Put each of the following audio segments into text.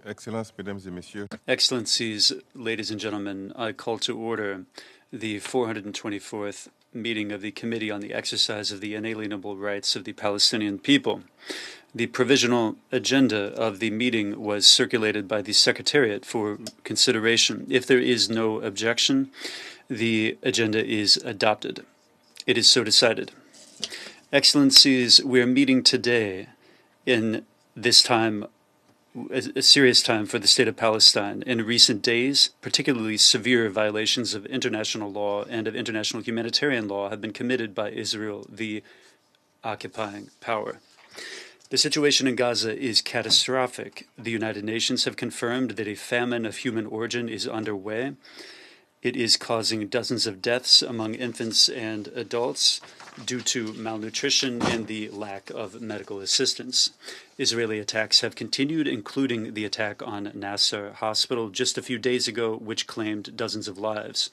Excellences, Mesdames et Messieurs. Excellencies, ladies and gentlemen, I call to order the 424th meeting of the Committee on the Exercise of the Inalienable Rights of the Palestinian People. The provisional agenda of the meeting was circulated by the Secretariat for consideration. If there is no objection, the agenda is adopted. It is so decided. Excellencies, we are meeting today in this time, a serious time for the State of Palestine. In recent days, particularly severe violations of international law and of international humanitarian law have been committed by Israel, the occupying power. The situation in Gaza is catastrophic. The United Nations have confirmed that a famine of human origin is underway. It is causing dozens of deaths among infants and adults due to malnutrition and the lack of medical assistance. Israeli attacks have continued, including the attack on Nasser Hospital just a few days ago, which claimed dozens of lives.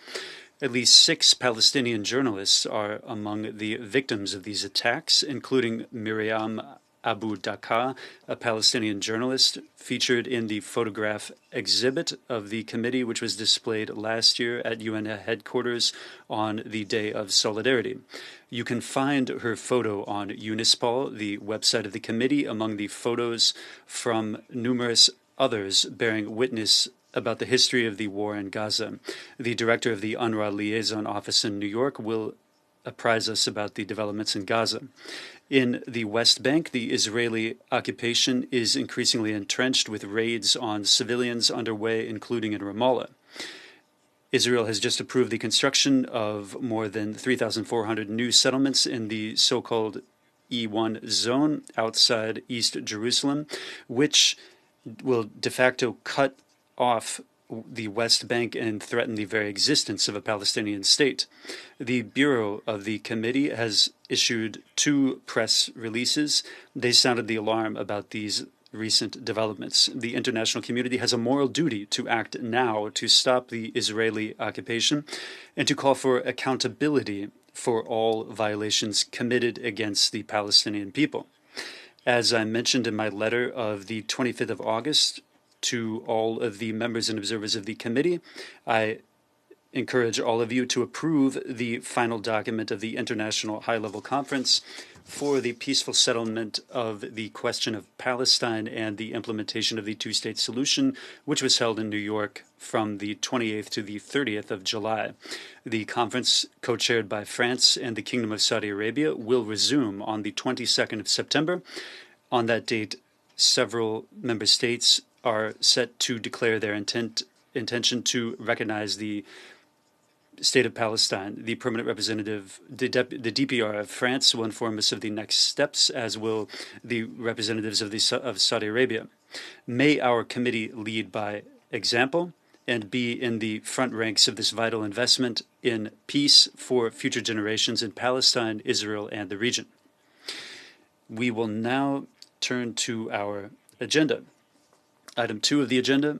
At least 6 Palestinian journalists are among the victims of these attacks, including Miriam Abu Daka, a Palestinian journalist, featured in the photograph exhibit of the committee, which was displayed last year at UN headquarters on the Day of Solidarity. You can find her photo on Unispol, the website of the committee, among the photos from numerous others bearing witness about the history of the war in Gaza. The director of the UNRWA Liaison office in New York will apprise us about the developments in Gaza. In the West Bank, the Israeli occupation is increasingly entrenched with raids on civilians underway, including in Ramallah. Israel has just approved the construction of more than 3,400 new settlements in the so-called E1 zone outside East Jerusalem, which will de facto cut off the West Bank and threaten the very existence of a Palestinian state. The Bureau of the Committee has issued 2 press releases. They sounded the alarm about these recent developments. The international community has a moral duty to act now to stop the Israeli occupation and to call for accountability for all violations committed against the Palestinian people. As I mentioned in my letter of the 25th of August, to all of the members and observers of the committee, I encourage all of you to approve the final document of the International High-Level Conference for the peaceful settlement of the question of Palestine and the implementation of the two-state solution, which was held in New York from the 28th to the 30th of July. The conference, co-chaired by France and the Kingdom of Saudi Arabia, will resume on the 22nd of September. On that date, several member states are set to declare their intention to recognize the State of Palestine. The permanent representative, the DPR of France, will inform us of the next steps, as will the representatives of Saudi Arabia. May our committee lead by example and be in the front ranks of this vital investment in peace for future generations in Palestine, Israel, and the region. We will now turn to our agenda. Item 2 of the agenda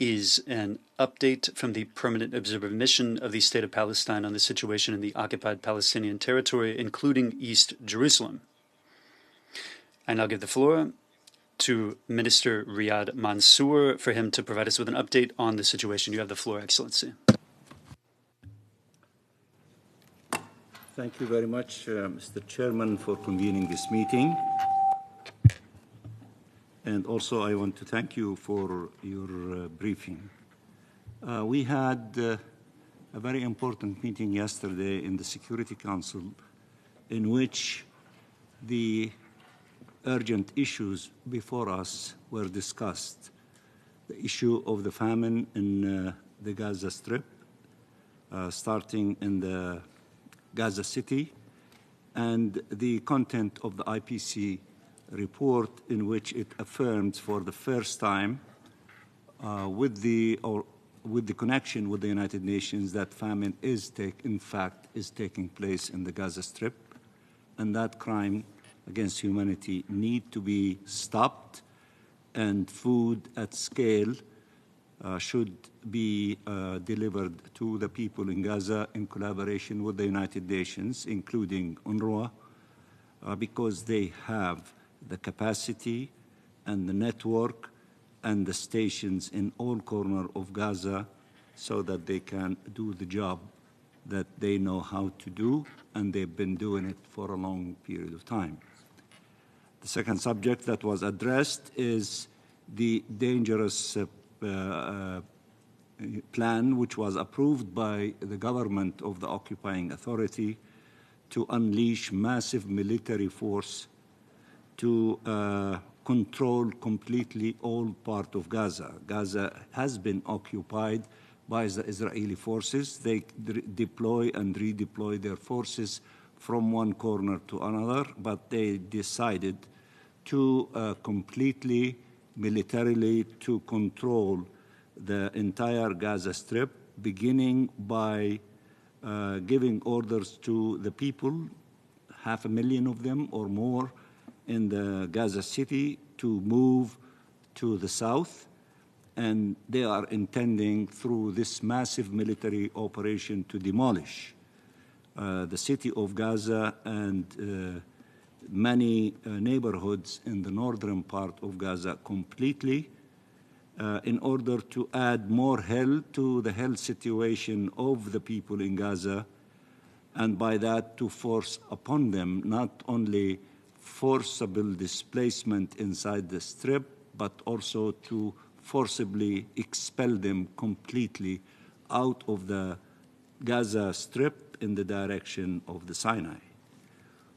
is an update from the Permanent Observer Mission of the State of Palestine on the situation in the occupied Palestinian territory, including East Jerusalem. I now give the floor to Minister Riyad Mansour for him to provide us with an update on the situation. You have the floor, Excellency. Thank you very much, Mr. Chairman, for convening this meeting. And also, I want to thank you for your briefing. We had a very important meeting yesterday in the Security Council in which the urgent issues before us were discussed. The issue of the famine in the Gaza Strip, starting in the Gaza City, and the content of the IPC report, in which it affirms for the first time with the connection with the United Nations that famine is taking place in the Gaza Strip, and that crime against humanity need to be stopped, and food at scale should be delivered to the people in Gaza in collaboration with the United Nations, including UNRWA, because they have the capacity and the network and the stations in all corners of Gaza so that they can do the job that they know how to do, and they've been doing it for a long period of time. The second subject that was addressed is the dangerous plan which was approved by the government of the occupying authority to unleash massive military force to control completely all part of Gaza. Gaza has been occupied by the Israeli forces. They deploy and redeploy their forces from one corner to another, but they decided to completely militarily to control the entire Gaza Strip, beginning by giving orders to the people, 500,000 of them or more, in the Gaza City to move to the south. And they are intending, through this massive military operation, to demolish the city of Gaza and many neighborhoods in the northern part of Gaza completely, in order to add more hell to the health situation of the people in Gaza, and by that to force upon them not only forcible displacement inside the Strip, but also to forcibly expel them completely out of the Gaza Strip in the direction of the Sinai.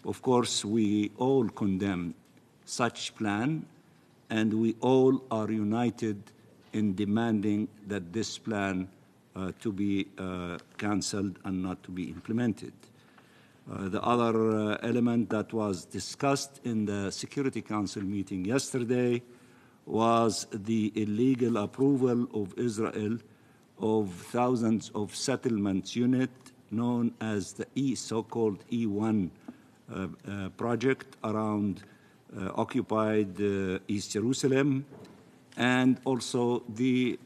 Of course, we all condemn such plan, and we all are united in demanding that this plan to be cancelled and not to be implemented. The other element that was discussed in the Security Council meeting yesterday was the illegal approval of Israel of thousands of settlements unit known as the so-called E1 project around occupied East Jerusalem, and also the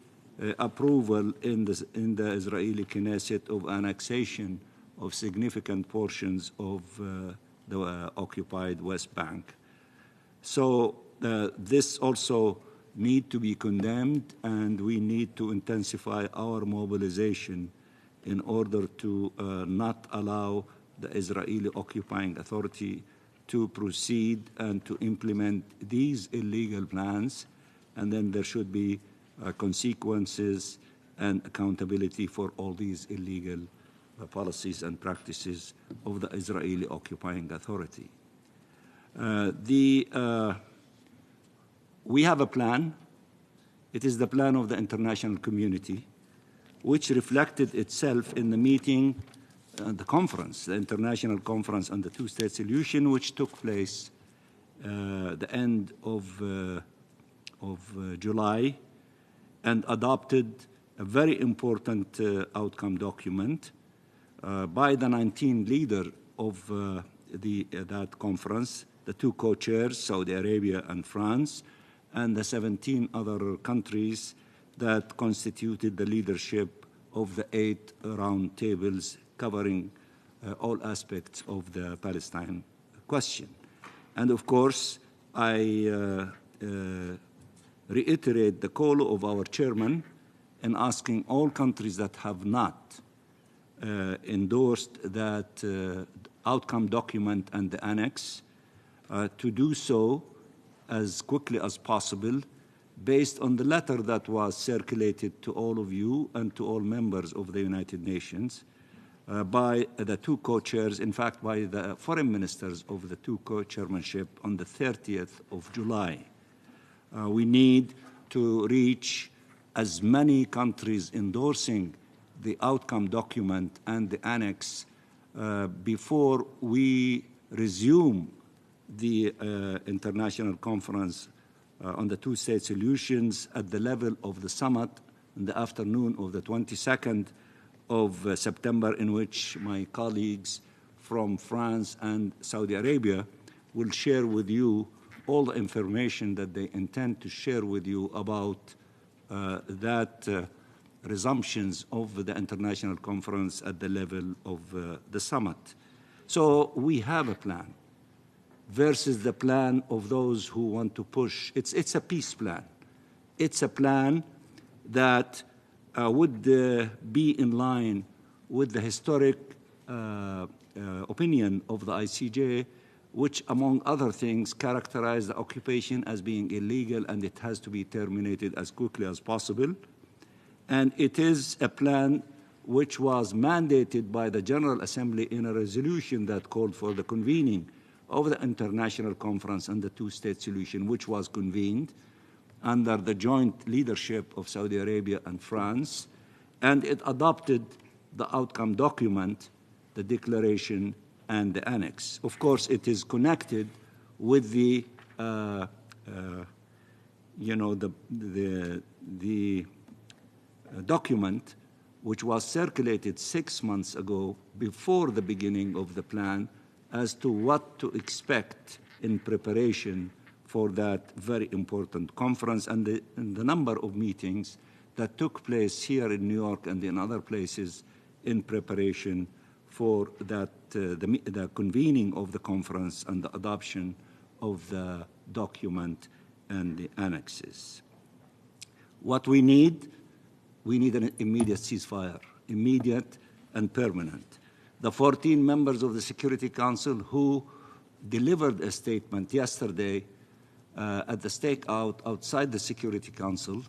approval in the Israeli Knesset of annexation of significant portions of the occupied West Bank. So this also need to be condemned, and we need to intensify our mobilization in order to not allow the Israeli occupying authority to proceed and to implement these illegal plans, and then there should be consequences and accountability for all these illegal policies and practices of the Israeli occupying authority. We have a plan. It is the plan of the international community, which reflected itself in the meeting, the conference, the international conference on the two-state solution, which took place the end of July, and adopted a very important outcome document by the 19 leaders of that conference, the two co-chairs, Saudi Arabia and France, and the 17 other countries that constituted the leadership of the 8 round tables covering all aspects of the Palestine question. And of course, I reiterate the call of our chairman in asking all countries that have not endorsed that outcome document and the annex to do so as quickly as possible, based on the letter that was circulated to all of you and to all members of the United Nations by the two co-chairs, in fact, by the foreign ministers of the two co-chairmanship on the 30th of July. We need to reach as many countries endorsing the outcome document and the annex before we resume the international conference on the two-state solutions at the level of the summit in the afternoon of the 22nd of September, in which my colleagues from France and Saudi Arabia will share with you all the information that they intend to share with you about that resumptions of the international conference at the level of the summit. So we have a plan. versus the plan of those who want to push. It's a peace plan. It's a plan that would be in line with the historic opinion of the ICJ, which, among other things, characterized the occupation as being illegal and it has to be terminated as quickly as possible. And it is a plan which was mandated by the General Assembly in a resolution that called for the convening of the international conference on the two-state solution, which was convened under the joint leadership of Saudi Arabia and France, and it adopted the outcome document, the declaration, and the annex. Of course, it is connected with the document which was circulated 6 months ago before the beginning of the plan as to what to expect in preparation for that very important conference and the number of meetings that took place here in New York and in other places in preparation for that, the convening of the conference and the adoption of the document and the annexes. What we need an immediate ceasefire, immediate and permanent. The 14 members of the Security Council who delivered a statement yesterday at the stakeout outside the Security Council,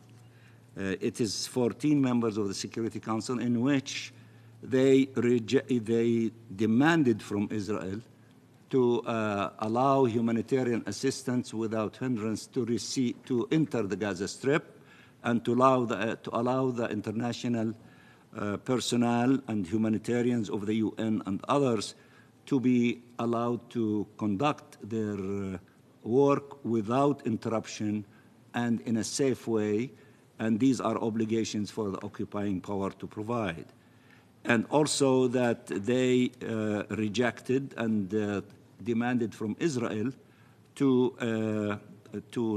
it is 14 members of the Security Council in which they demanded from Israel to allow humanitarian assistance without hindrance to enter the Gaza Strip, and to allow the international personnel and humanitarians of the UN and others to be allowed to conduct their work without interruption and in a safe way, and these are obligations for the occupying power to provide. And also that they rejected and demanded from Israel to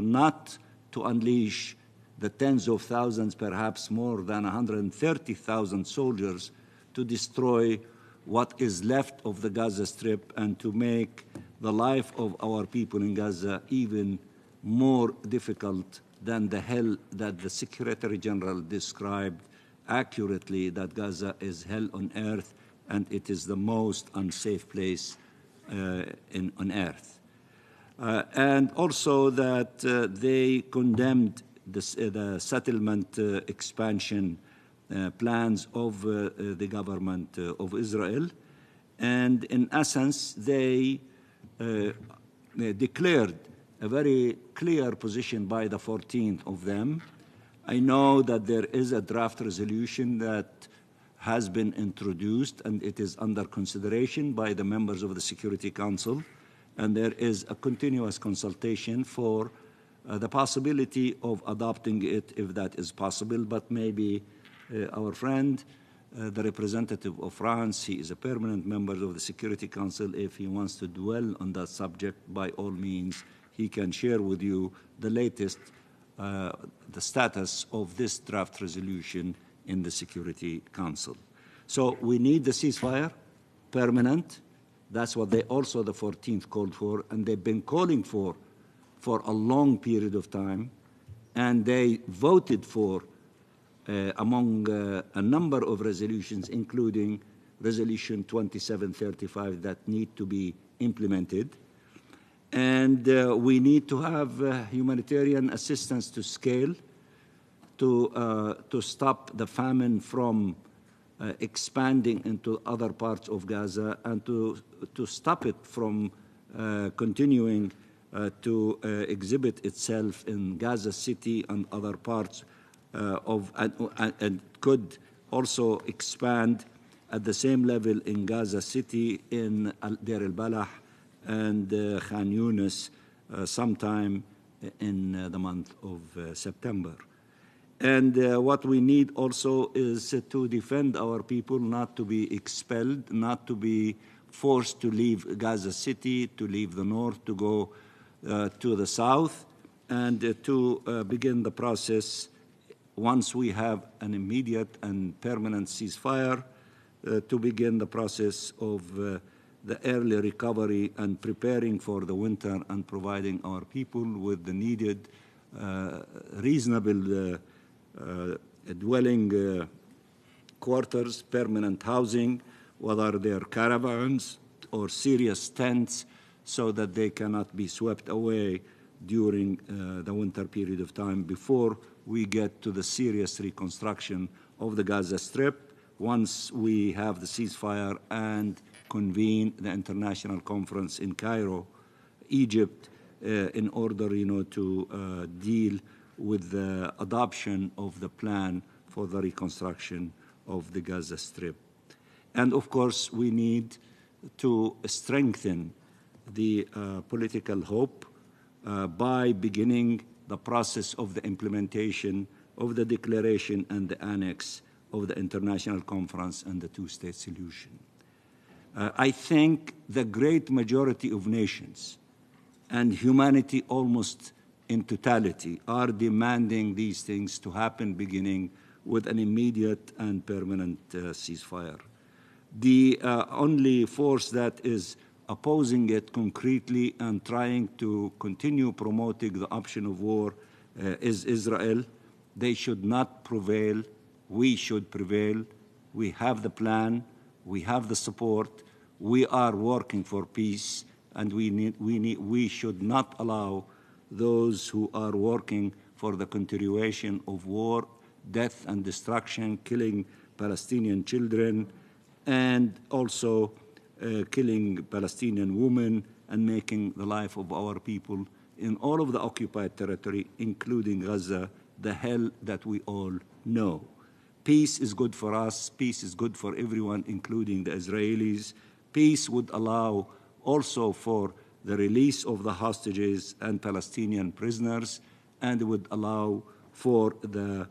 not to unleash the tens of thousands, perhaps more than 130,000 soldiers to destroy what is left of the Gaza Strip and to make the life of our people in Gaza even more difficult than the hell that the Secretary General described accurately, that Gaza is hell on earth and it is the most unsafe place on earth. And also that they condemned the settlement expansion plans of the government of Israel. And in essence, they declared a very clear position by the 14th of them. I know that there is a draft resolution that has been introduced and it is under consideration by the members of the Security Council, and there is a continuous consultation for the possibility of adopting it if that is possible, but maybe our friend, the representative of France, he is a permanent member of the Security Council. If he wants to dwell on that subject, by all means, he can share with you the latest, the status of this draft resolution in the Security Council. So we need the ceasefire, permanent. That's what they also, the 14th, called for, and they've been calling for a long period of time, and they voted for among a number of resolutions, including Resolution 2735 that need to be implemented. And we need to have humanitarian assistance to scale, to stop the famine from expanding into other parts of Gaza, and to stop it from continuing to exhibit itself in Gaza City and other parts and could also expand at the same level in Gaza City, in Deir al-Balah and Khan Yunis sometime in the month of September. And what we need also is to defend our people, not to be expelled, not to be forced to leave Gaza City, to leave the north, to go to the south, and to begin the process once we have an immediate and permanent ceasefire, to begin the process of the early recovery and preparing for the winter and providing our people with the needed reasonable dwelling quarters, permanent housing, whether they're caravans or serious tents, so that they cannot be swept away during the winter period of time before we get to the serious reconstruction of the Gaza Strip once we have the ceasefire and convene the international conference in Cairo, Egypt, in order, to deal with the adoption of the plan for the reconstruction of the Gaza Strip. And of course, we need to strengthen the political hope by beginning the process of the implementation of the declaration and the annex of the international conference and the two-state solution. I think the great majority of nations and humanity almost in totality are demanding these things to happen, beginning with an immediate and permanent ceasefire. The only force that is opposing it concretely and trying to continue promoting the option of war is Israel. They should not prevail. We should prevail. We have the plan. We have the support. We are working for peace, and we should not allow those who are working for the continuation of war, death and destruction, killing Palestinian children, and also killing Palestinian women and making the life of our people in all of the occupied territory, including Gaza, the hell that we all know. Peace is good for us. Peace is good for everyone, including the Israelis. Peace would allow also for the release of the hostages and Palestinian prisoners, and would allow for the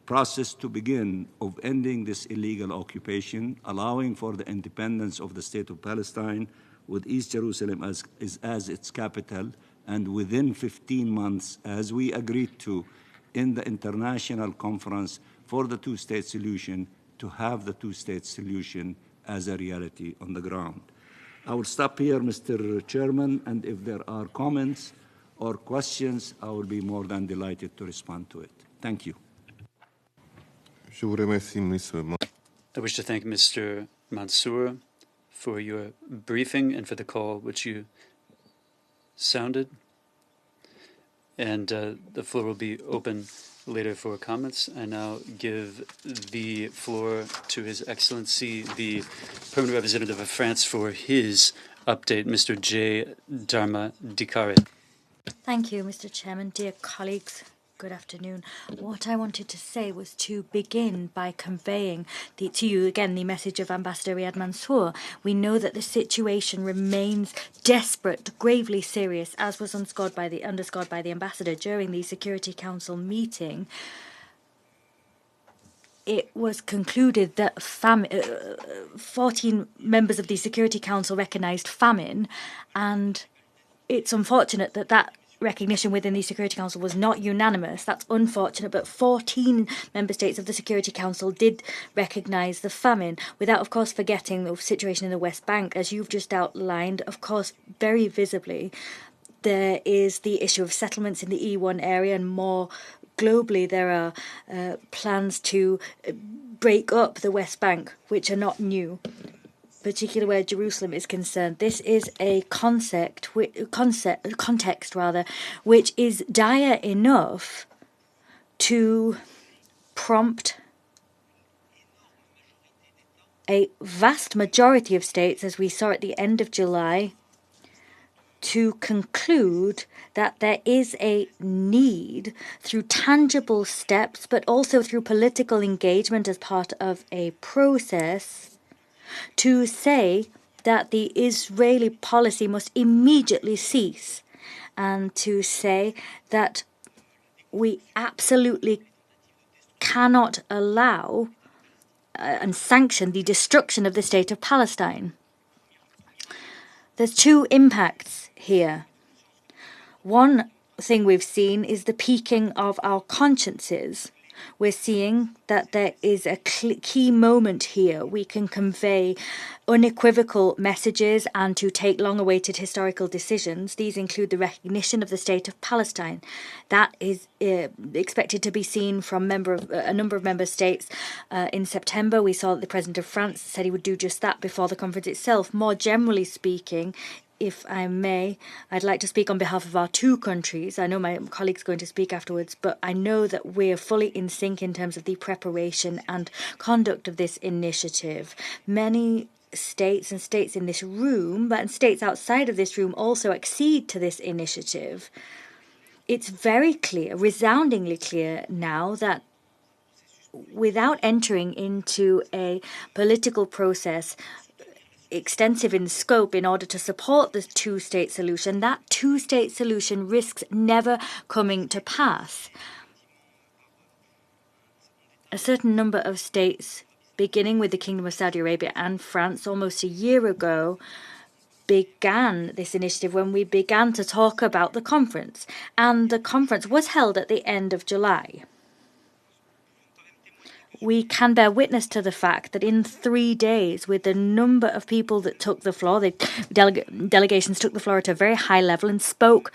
process to begin of ending this illegal occupation, allowing for the independence of the State of Palestine, with East Jerusalem as its capital, and within 15 months, as we agreed to in the international conference for the two-state solution, to have the two-state solution as a reality on the ground. I will stop here, Mr. Chairman, and if there are comments or questions, I will be more than delighted to respond to it. Thank you. I wish to thank Mr. Mansour for your briefing and for the call which you sounded. And the floor will be open later for comments. I now give the floor to His Excellency, the Permanent Representative of France, for his update, Mr. J. Dharmadhikari. Thank you, Mr. Chairman. Dear colleagues, good afternoon. What I wanted to say was to begin by conveying to you again the message of Ambassador Riyad Mansour. We know that the situation remains desperate, gravely serious, as was underscored by the ambassador during the Security Council meeting. It was concluded that 14 members of the Security Council recognised famine, and it's unfortunate that that recognition within the Security Council was not unanimous. That's unfortunate, but 14 member states of the Security Council did recognise the famine, without, of course, forgetting the situation in the West Bank, as you've just outlined. Of course, very visibly, there is the issue of settlements in the E1 area, and more globally, there are plans to break up the West Bank, which are not new, particularly where Jerusalem is concerned. This is a context, which is dire enough to prompt a vast majority of states, as we saw at the end of July, to conclude that there is a need, through tangible steps, but also through political engagement as part of a process, to say that the Israeli policy must immediately cease, and to say that we absolutely cannot allow and sanction the destruction of the State of Palestine. There's two impacts here. One thing we've seen is the piquing of our consciences, We're seeing that there is a key moment here. We can convey unequivocal messages and to take long-awaited historical decisions. These include the recognition of the State of Palestine. That is expected to be seen from a number of member states. In September, we saw that the President of France said he would do just that before the conference itself. More generally speaking, if I may, I'd like to speak on behalf of our two countries. I know my colleague's going to speak afterwards, but I know that we're fully in sync in terms of the preparation and conduct of this initiative. Many states and states in this room, but states outside of this room also accede to this initiative. It's very clear, resoundingly clear now that without entering into a political process extensive in scope in order to support the two-state solution, that two-state solution risks never coming to pass. A certain number of states, beginning with the Kingdom of Saudi Arabia and France almost a year ago, began this initiative when we began to talk about the conference. And the conference was held at the end of July. We can bear witness to the fact that in 3 days, with the number of people that took the floor, the delegations took the floor at a very high level and spoke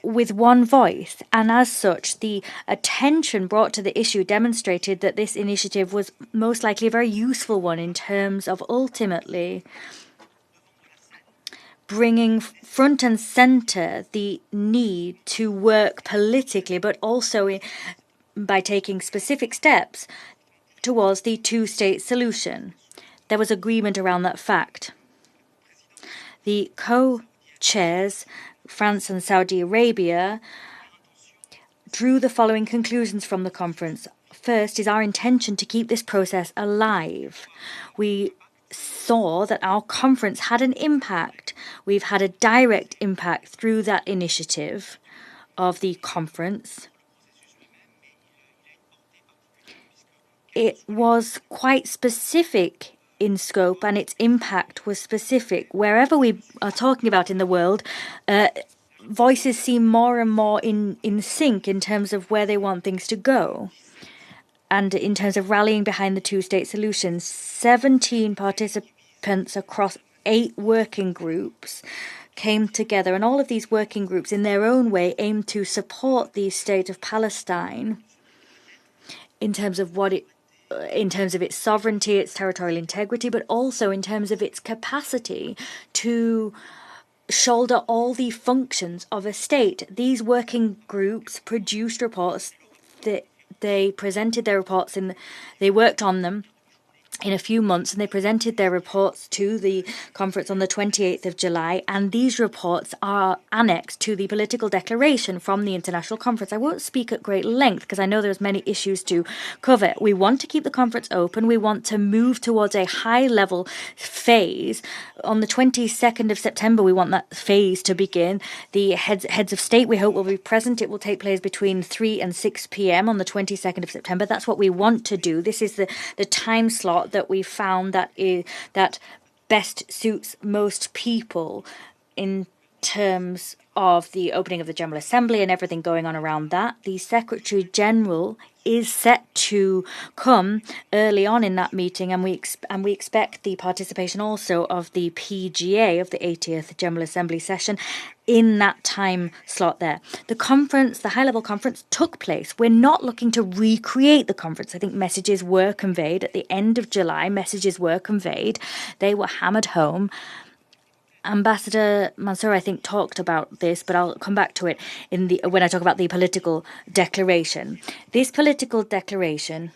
with one voice. And as such, the attention brought to the issue demonstrated that this initiative was most likely a very useful one in terms of ultimately bringing front and center the need to work politically, but also by taking specific steps towards the two-state solution. There was agreement around that fact. The co-chairs, France and Saudi Arabia, drew the following conclusions from the conference. First is our intention to keep this process alive. We saw that our conference had an impact. We've had a direct impact through that initiative of the conference. It was quite specific in scope and its impact was specific. Wherever we are talking about in the world, voices seem more and more in sync in terms of where they want things to go. And in terms of rallying behind the two-state solution, 17 participants across 8 working groups came together. And all of these working groups, in their own way, aim to support the State of Palestine in terms of its sovereignty, its territorial integrity, but also in terms of its capacity to shoulder all the functions of a state. These working groups produced reports that they presented their reports they worked on them in a few months, and they presented their reports to the conference on the 28th of July, and these reports are annexed to the political declaration from the international conference. I won't speak at great length because I know there's many issues to cover. We want to keep the conference open. We want to move towards a high-level phase. On the 22nd of September, we want that phase to begin. The heads of state, we hope, will be present. It will take place between 3 and 6 p.m. on the 22nd of September. That's what we want to do. This is the time slot that we found that best suits most people in terms of the opening of the General Assembly and everything going on around that. The Secretary General is set to come early on in that meeting, and we expect the participation also of the PGA of the 80th General Assembly session in that time slot there. The conference, the high-level conference, took place. We're not looking to recreate the conference. I think messages were conveyed at the end of July. Messages were conveyed. They were hammered home. Ambassador Mansour, I think, talked about this, but I'll come back to it when I talk about the political declaration. This political declaration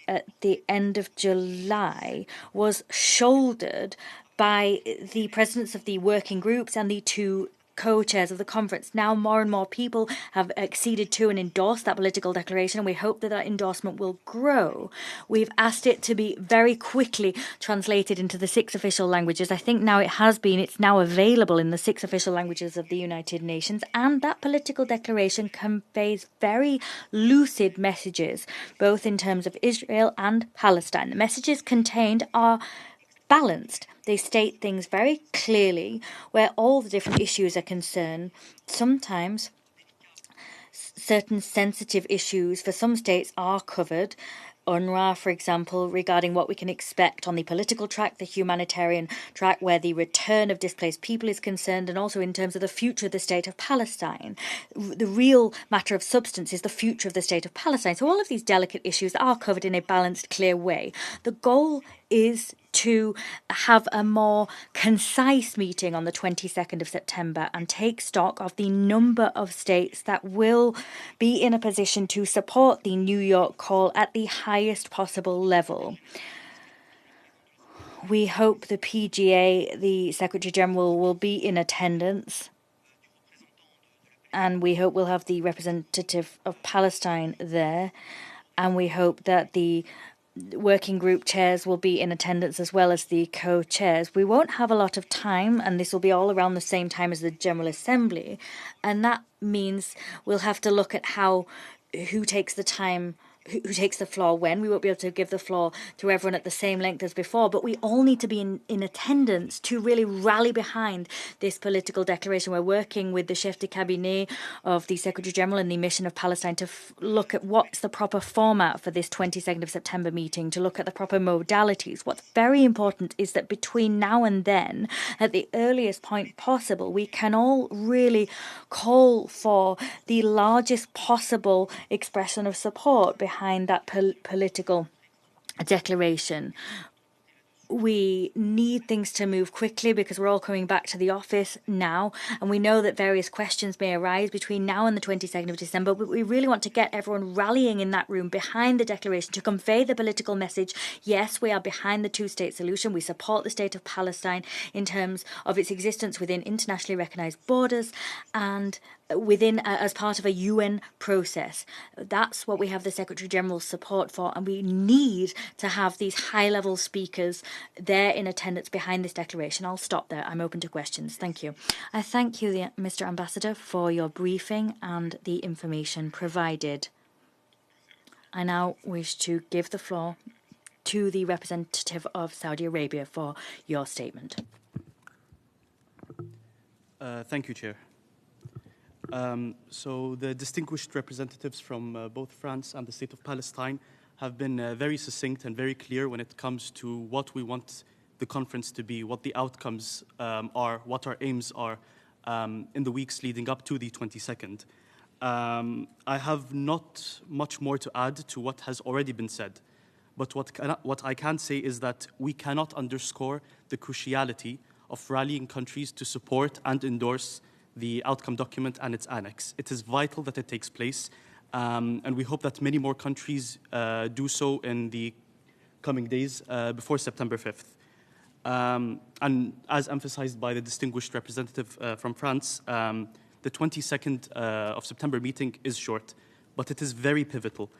at the end of July was shouldered by the presidents of the working groups and the 2 co-chairs of the conference. Now more and more people have acceded to and endorsed that political declaration, and we hope that that endorsement will grow. We've asked it to be very quickly translated into the 6 official languages. I think now it's now available in the 6 official languages of the United Nations, and that political declaration conveys very lucid messages, both in terms of Israel and Palestine. The messages contained are balanced. They state things very clearly where all the different issues are concerned. Sometimes certain sensitive issues for some states are covered. UNRWA, for example, regarding what we can expect on the political track, the humanitarian track, where the return of displaced people is concerned, and also in terms of the future of the State of Palestine. The real matter of substance is the future of the State of Palestine. So all of these delicate issues are covered in a balanced, clear way. The goal is to have a more concise meeting on the 22nd of September and take stock of the number of states that will be in a position to support the New York call at the highest possible level. We hope the PGA, the Secretary General, will be in attendance, and we hope we'll have the representative of Palestine there, and we hope that the working group chairs will be in attendance as well as the co-chairs. We won't have a lot of time, and this will be all around the same time as the General Assembly, and that means we'll have to look at who takes the time, who takes the floor when. We won't be able to give the floor to everyone at the same length as before, but we all need to be in attendance to really rally behind this political declaration. We're working with the chef de cabinet of the Secretary General and the Mission of Palestine to look at what's the proper format for this 22nd of September meeting, to look at the proper modalities. What's very important is that between now and then, at the earliest point possible, we can all really call for the largest possible expression of support behind that political declaration. We need things to move quickly because we're all coming back to the office now, and we know that various questions may arise between now and the 22nd of December, but we really want to get everyone rallying in that room behind the declaration to convey the political message. Yes, we are behind the two-state solution. We support the State of Palestine in terms of its existence within internationally recognized borders and within as part of a UN process. That's what we have the Secretary General's support for, and we need to have these high-level speakers there in attendance behind this declaration. I'll stop there. I'm open to questions. Thank you. I thank you, Mr. Ambassador, for your briefing and the information provided. I now wish to give the floor to the representative of Saudi Arabia for your statement. Thank you, Chair. So the distinguished representatives from both France and the State of Palestine have been very succinct and very clear when it comes to what we want the conference to be, what the outcomes are, what our aims are in the weeks leading up to the 22nd. I have not much more to add to what has already been said, but what I can say is that we cannot underscore the cruciality of rallying countries to support and endorse the outcome document and its annex. It is vital that it takes place, and we hope that many more countries do so in the coming days before September 5th. And as emphasized by the distinguished representative from France, the 22nd of September meeting is short, but it is very pivotal.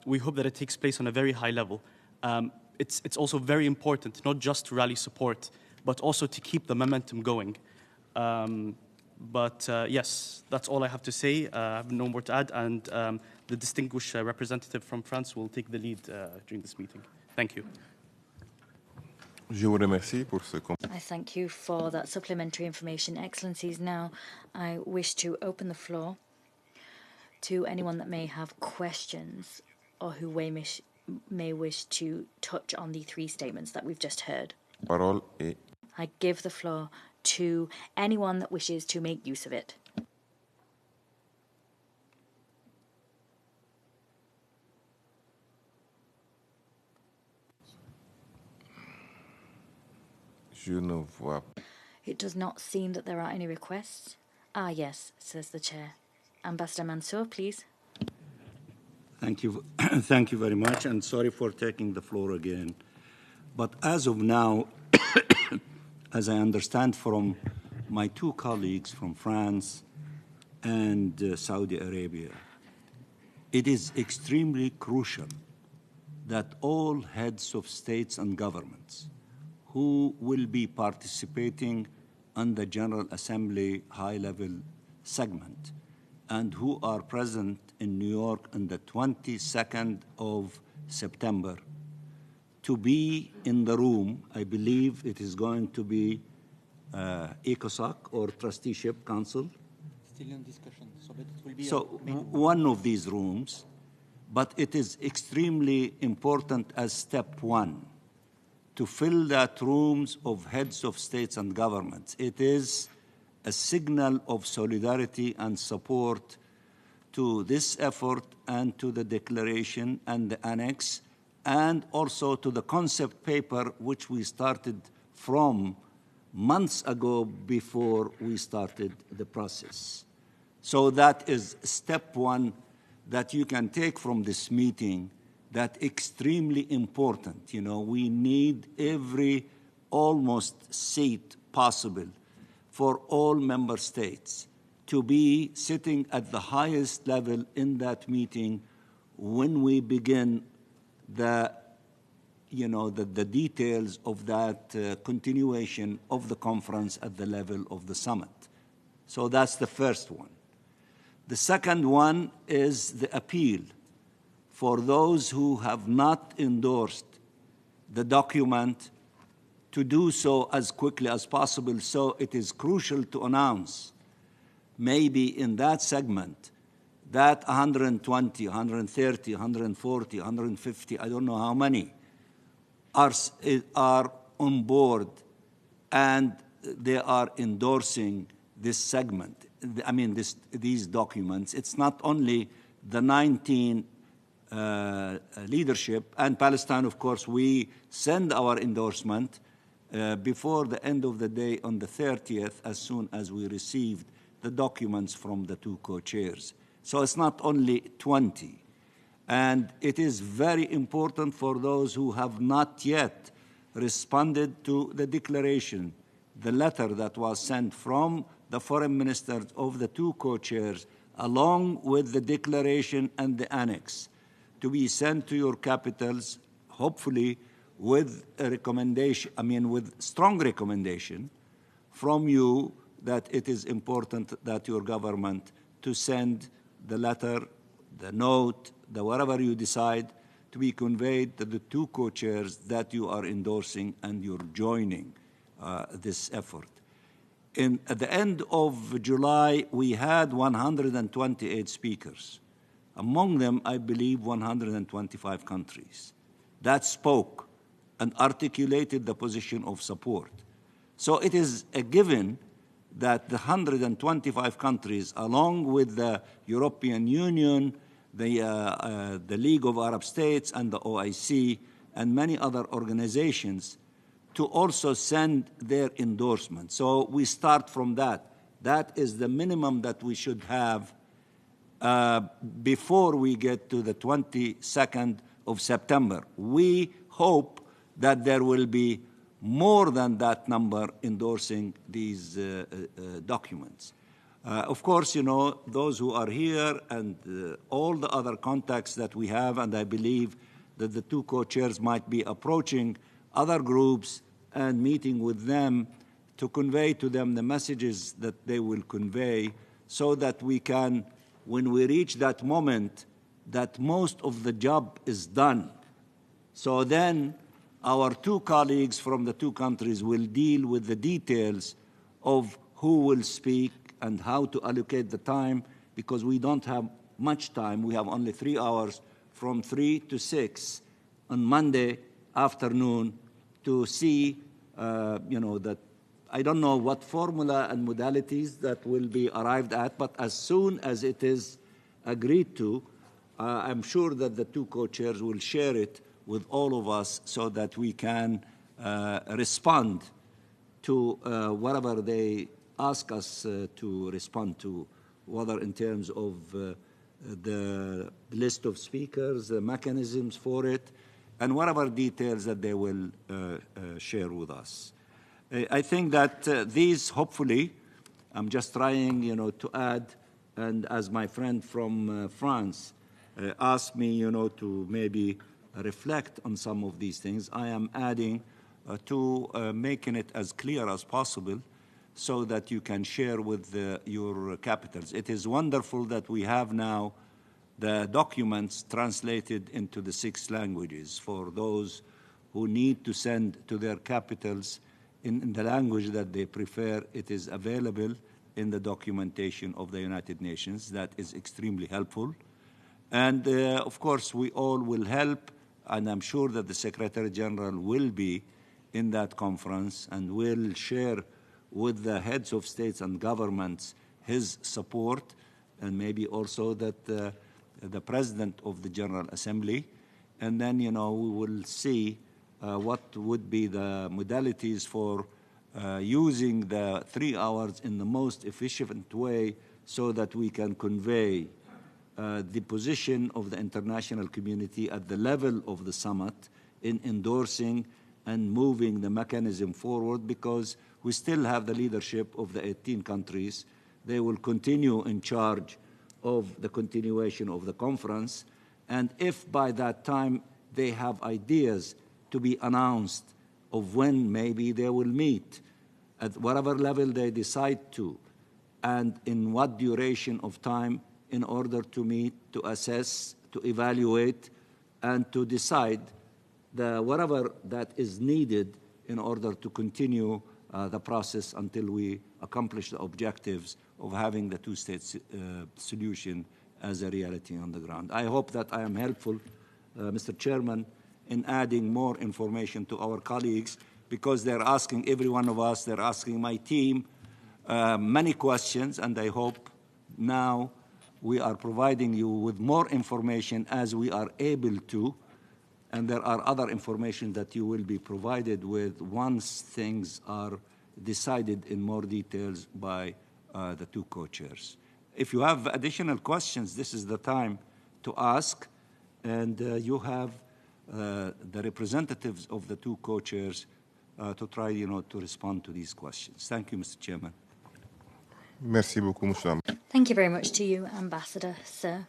We hope that it takes place on a very high level. It's also very important not just to rally support, but also to keep the momentum going. Yes, that's all I have to say. I have no more to add, and the distinguished representative from France will take the lead during this meeting. Thank you. I thank you for that supplementary information. Excellencies, now I wish to open the floor to anyone that may have questions or who may wish to touch on the three statements that we've just heard. I give the floor to anyone that wishes to make use of it. It does not seem that there are any requests. Ah, yes, says the chair. Ambassador Mansour, please. Thank you. Thank you very much, and sorry for taking the floor again. But as of now, as I understand from my two colleagues from France and Saudi Arabia, it is extremely crucial that all heads of states and governments who will be participating on the General Assembly high-level segment and who are present in New York on the 22nd of September to be in the room. I believe it is going to be ECOSOC or Trusteeship Council. still in discussion. So, but it will be one of these rooms, but it is extremely important as step one to fill that rooms of heads of states and governments. It is a signal of solidarity and support to this effort and to the declaration and the annex, and also to the concept paper which we started from months ago before we started the process. So that is step one that you can take from this meeting, that extremely important. You know, we need every almost seat possible for all member states to be sitting at the highest level in that meeting when we begin the details of that continuation of the conference at the level of the summit. So that's the first one. The second one is the appeal for those who have not endorsed the document to do so as quickly as possible. So it is crucial to announce, maybe in that segment, that 120, 130, 140, 150, I don't know how many, are on board and they are endorsing this segment. I mean, these documents. It's not only the 19 leadership and Palestine, of course, we send our endorsement before the end of the day on the 30th, as soon as we received the documents from the two co-chairs. So it's not only 20. And it is very important for those who have not yet responded to the declaration, the letter that was sent from the foreign ministers of the two co-chairs, along with the declaration and the annex, to be sent to your capitals, hopefully with a recommendation, with strong recommendation from you that it is important that your government to send the letter, the note, the whatever you decide, to be conveyed to the two co-chairs that you are endorsing and you're joining this effort. At the end of July, we had 128 speakers. Among them, I believe, 125 countries that spoke and articulated the position of support. So it is a given that the 125 countries, along with the European Union, the League of Arab States and the OIC, and many other organizations, to also send their endorsement. So we start from that. That is the minimum that we should have before we get to the 22nd of September. We hope that there will be more than that number endorsing these documents. Of course, you know, those who are here and all the other contacts that we have, and I believe that the two co-chairs might be approaching other groups and meeting with them to convey to them the messages that they will convey, so that we can, when we reach that moment, that most of the job is done. So then our two colleagues from the two countries will deal with the details of who will speak and how to allocate the time, because we don't have much time. We have only 3 hours from 3 to 6 on Monday afternoon to see, that I don't know what formula and modalities that will be arrived at, but as soon as it is agreed to, I'm sure that the two co-chairs will share it with all of us so that we can respond to whatever they ask us to respond to, whether in terms of the list of speakers, the mechanisms for it, and whatever details that they will share with us. I think that these, hopefully, I'm just trying, to add, and as my friend from France asked me, to maybe reflect on some of these things, I am adding to making it as clear as possible so that you can share with your capitals. It is wonderful that we have now the documents translated into the 6 languages for those who need to send to their capitals in the language that they prefer. It is available, in the documentation of the United Nations. That is extremely helpful. And of course, we all will help, and I'm sure that the Secretary General will be in that conference and will share with the heads of states and governments his support, and maybe also that the President of the General Assembly. And then, we will see what would be the modalities for using the 3 hours in the most efficient way so that we can convey the position of the international community at the level of the summit in endorsing and moving the mechanism forward, because we still have the leadership of the 18 countries. They will continue in charge of the continuation of the conference. And if by that time they have ideas to be announced of when maybe they will meet, at whatever level they decide to, and in what duration of time, in order to meet, to assess, to evaluate, and to decide whatever that is needed in order to continue the process until we accomplish the objectives of having the two-state solution as a reality on the ground. I hope that I am helpful, Mr. Chairman, in adding more information to our colleagues, because they're asking every one of us, they're asking my team many questions, and I hope now we are providing you with more information as we are able to, and there are other information that you will be provided with once things are decided in more details by the two co-chairs. If you have additional questions, this is the time to ask, and you have the representatives of the two co-chairs to try, to respond to these questions. Thank you, Mr. Chairman. Merci beaucoup, Monsieur. Thank you very much to you, Ambassador, sir.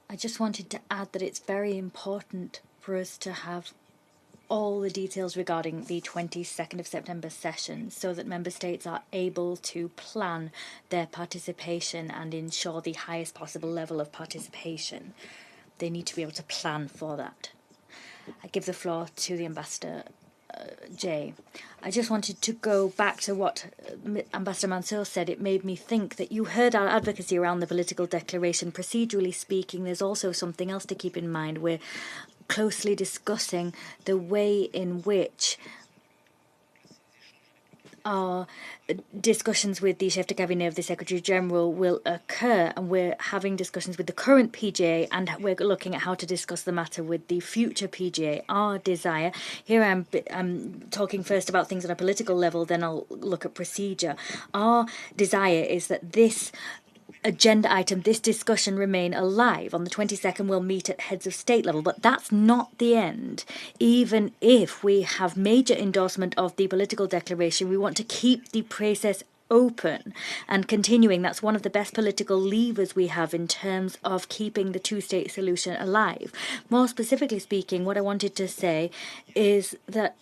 I just wanted to add that it's very important for us to have all the details regarding the 22nd of September session so that member states are able to plan their participation and ensure the highest possible level of participation. They need to be able to plan for that. I give the floor to the Ambassador Jay. I just wanted to go back to what Ambassador Mansour said. It made me think that you heard our advocacy around the political declaration. Procedurally speaking, there's also something else to keep in mind. We're closely discussing the way in which our discussions with the chef de cabinet of the Secretary General will occur, and we're having discussions with the current PGA, and we're looking at how to discuss the matter with the future PGA. Our desire, here I'm talking first about things on a political level, then I'll look at procedure. Our desire is that this agenda item, this discussion, remain alive. On the 22nd, we'll meet at heads of state level, but that's not the end. Even if we have major endorsement of the political declaration, we want to keep the process open and continuing. That's one of the best political levers we have in terms of keeping the two-state solution alive. More specifically speaking, what I wanted to say is that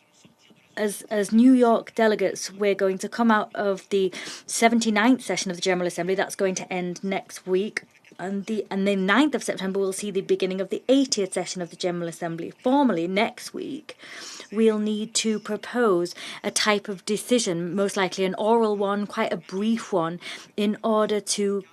as New York delegates, we're going to come out of the 79th session of the General Assembly. That's going to end next week. And the 9th of September, we'll see the beginning of the 80th session of the General Assembly. Formally, next week, we'll need to propose a type of decision, most likely an oral one, quite a brief one, in order to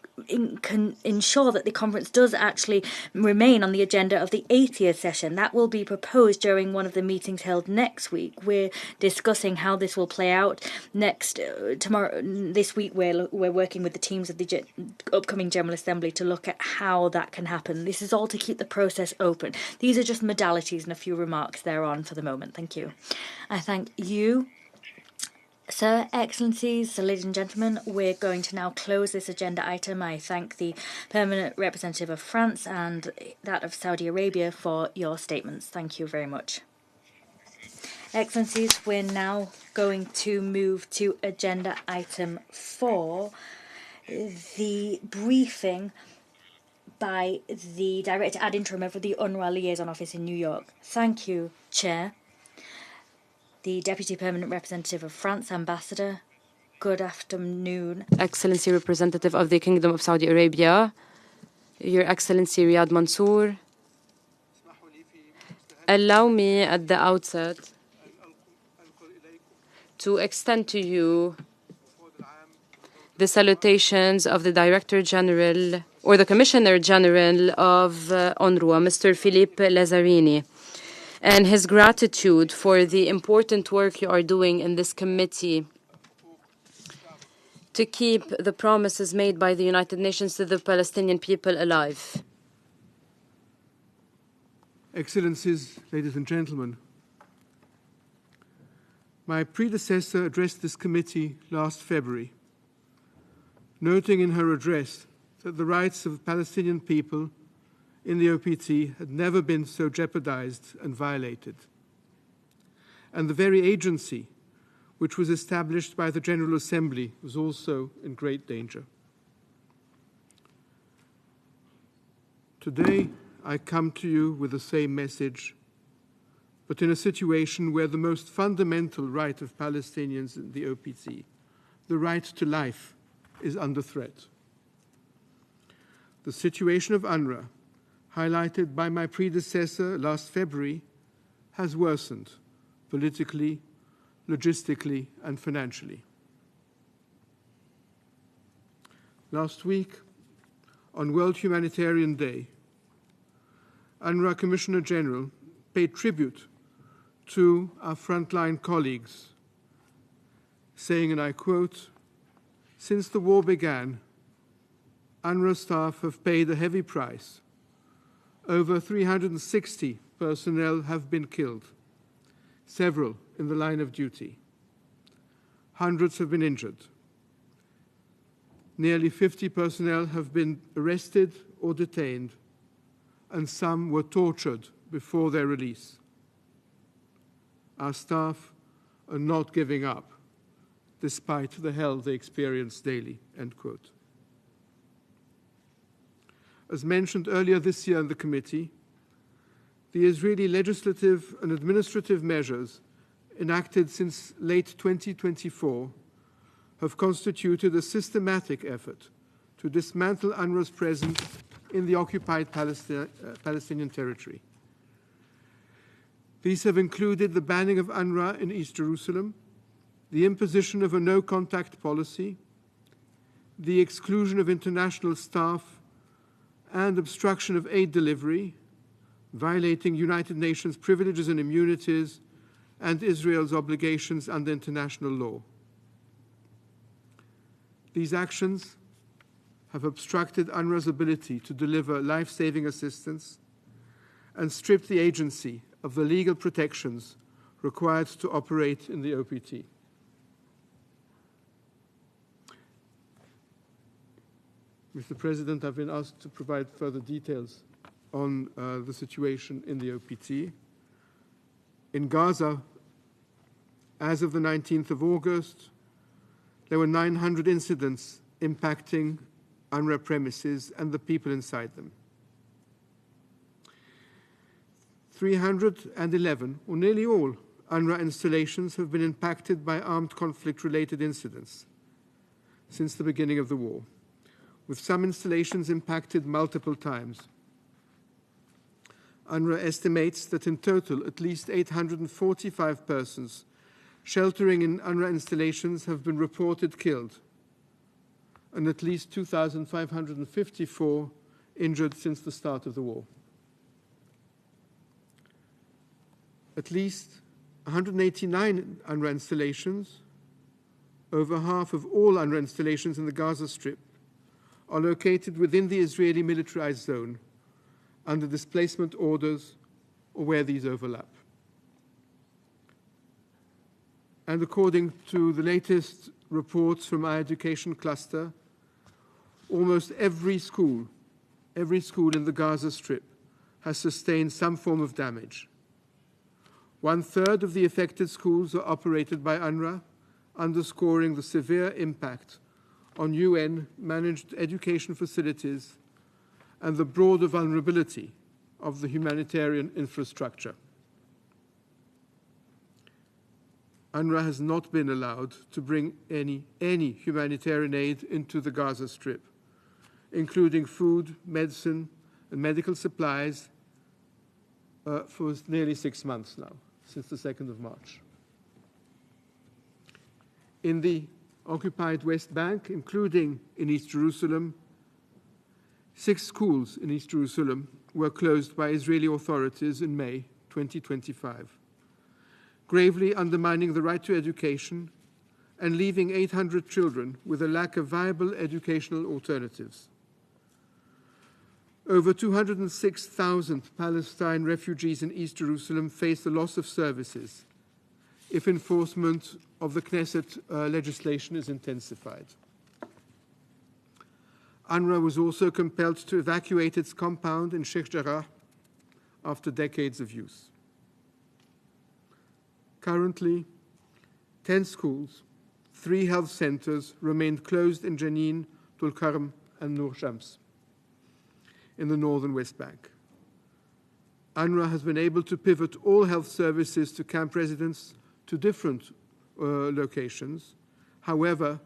ensure that the conference does actually remain on the agenda of the 80th session. That will be proposed during one of the meetings held next week. We're discussing how this will play out this week. We're working with the teams of the upcoming General Assembly to look at how that can happen. This is all to keep the process open. These are just modalities and a few remarks thereon for the moment. Thank you. I thank you, Sir, Excellencies, so ladies and gentlemen, we're going to now close this agenda item. I thank the permanent representative of France and that of Saudi Arabia for your statements. Thank you very much. Excellencies, we're now going to move to agenda item 4, the briefing by the Director ad interim of the UNRWA Liaison Office in New York. Thank you, Chair. The Deputy Permanent Representative of France, Ambassador, good afternoon. Excellency Representative of the Kingdom of Saudi Arabia, Your Excellency Riyad Mansour, allow me at the outset to extend to you the salutations of the Director General or the Commissioner General of UNRWA, Mr. Philippe Lazzarini, and his gratitude for the important work you are doing in this committee to keep the promises made by the United Nations to the Palestinian people alive. Excellencies, ladies and gentlemen, my predecessor addressed this committee last February, noting in her address that the rights of the Palestinian people in the OPT had never been so jeopardized and violated. And the very agency which was established by the General Assembly was also in great danger. Today, I come to you with the same message, but in a situation where the most fundamental right of Palestinians in the OPT, the right to life, is under threat. The situation of UNRWA, highlighted by my predecessor last February, has worsened politically, logistically, and financially. Last week, on World Humanitarian Day, UNRWA Commissioner General paid tribute to our frontline colleagues, saying, and I quote, "Since the war began, UNRWA staff have paid a heavy price. Over 360 personnel have been killed, several in the line of duty. Hundreds have been injured. Nearly 50 personnel have been arrested or detained, and some were tortured before their release. Our staff are not giving up, despite the hell they experience daily," end quote. As mentioned earlier this year in the committee, the Israeli legislative and administrative measures enacted since late 2024 have constituted a systematic effort to dismantle UNRWA's presence in the occupied Palestinian territory. These have included the banning of UNRWA in East Jerusalem, the imposition of a no-contact policy, the exclusion of international staff, and obstruction of aid delivery, violating United Nations privileges and immunities and Israel's obligations under international law. These actions have obstructed UNRWA's ability to deliver life-saving assistance and stripped the agency of the legal protections required to operate in the OPT. Mr. President, I've been asked to provide further details on the situation in the OPT. In Gaza, as of the 19th of August, there were 900 incidents impacting UNRWA premises and the people inside them. 311, or nearly all, UNRWA installations have been impacted by armed conflict-related incidents since the beginning of the war, with some installations impacted multiple times. UNRWA estimates that in total, at least 845 persons sheltering in UNRWA installations have been reported killed, and at least 2,554 injured since the start of the war. At least 189 UNRWA installations, over half of all UNRWA installations in the Gaza Strip, are located within the Israeli militarized zone under displacement orders or where these overlap. And according to the latest reports from our education cluster, almost every school in the Gaza Strip has sustained some form of damage. 1/3 of the affected schools are operated by UNRWA, underscoring the severe impact on UN-managed education facilities and the broader vulnerability of the humanitarian infrastructure. UNRWA has not been allowed to bring any humanitarian aid into the Gaza Strip, including food, medicine, and medical supplies for nearly 6 months now, since the 2nd of March. occupied West Bank, including in East Jerusalem, 6 schools in East Jerusalem were closed by Israeli authorities in May 2025, gravely undermining the right to education and leaving 800 children with a lack of viable educational alternatives. Over 206,000 Palestine refugees in East Jerusalem face the loss of services if enforcement of the Knesset legislation is intensified. UNRWA was also compelled to evacuate its compound in Sheikh Jarrah after decades of use. Currently, 10 schools, 3 health centers remained closed in Jenin, Tulkarm, and Nur Shams in the northern West Bank. UNRWA has been able to pivot all health services to camp residents to different locations. However,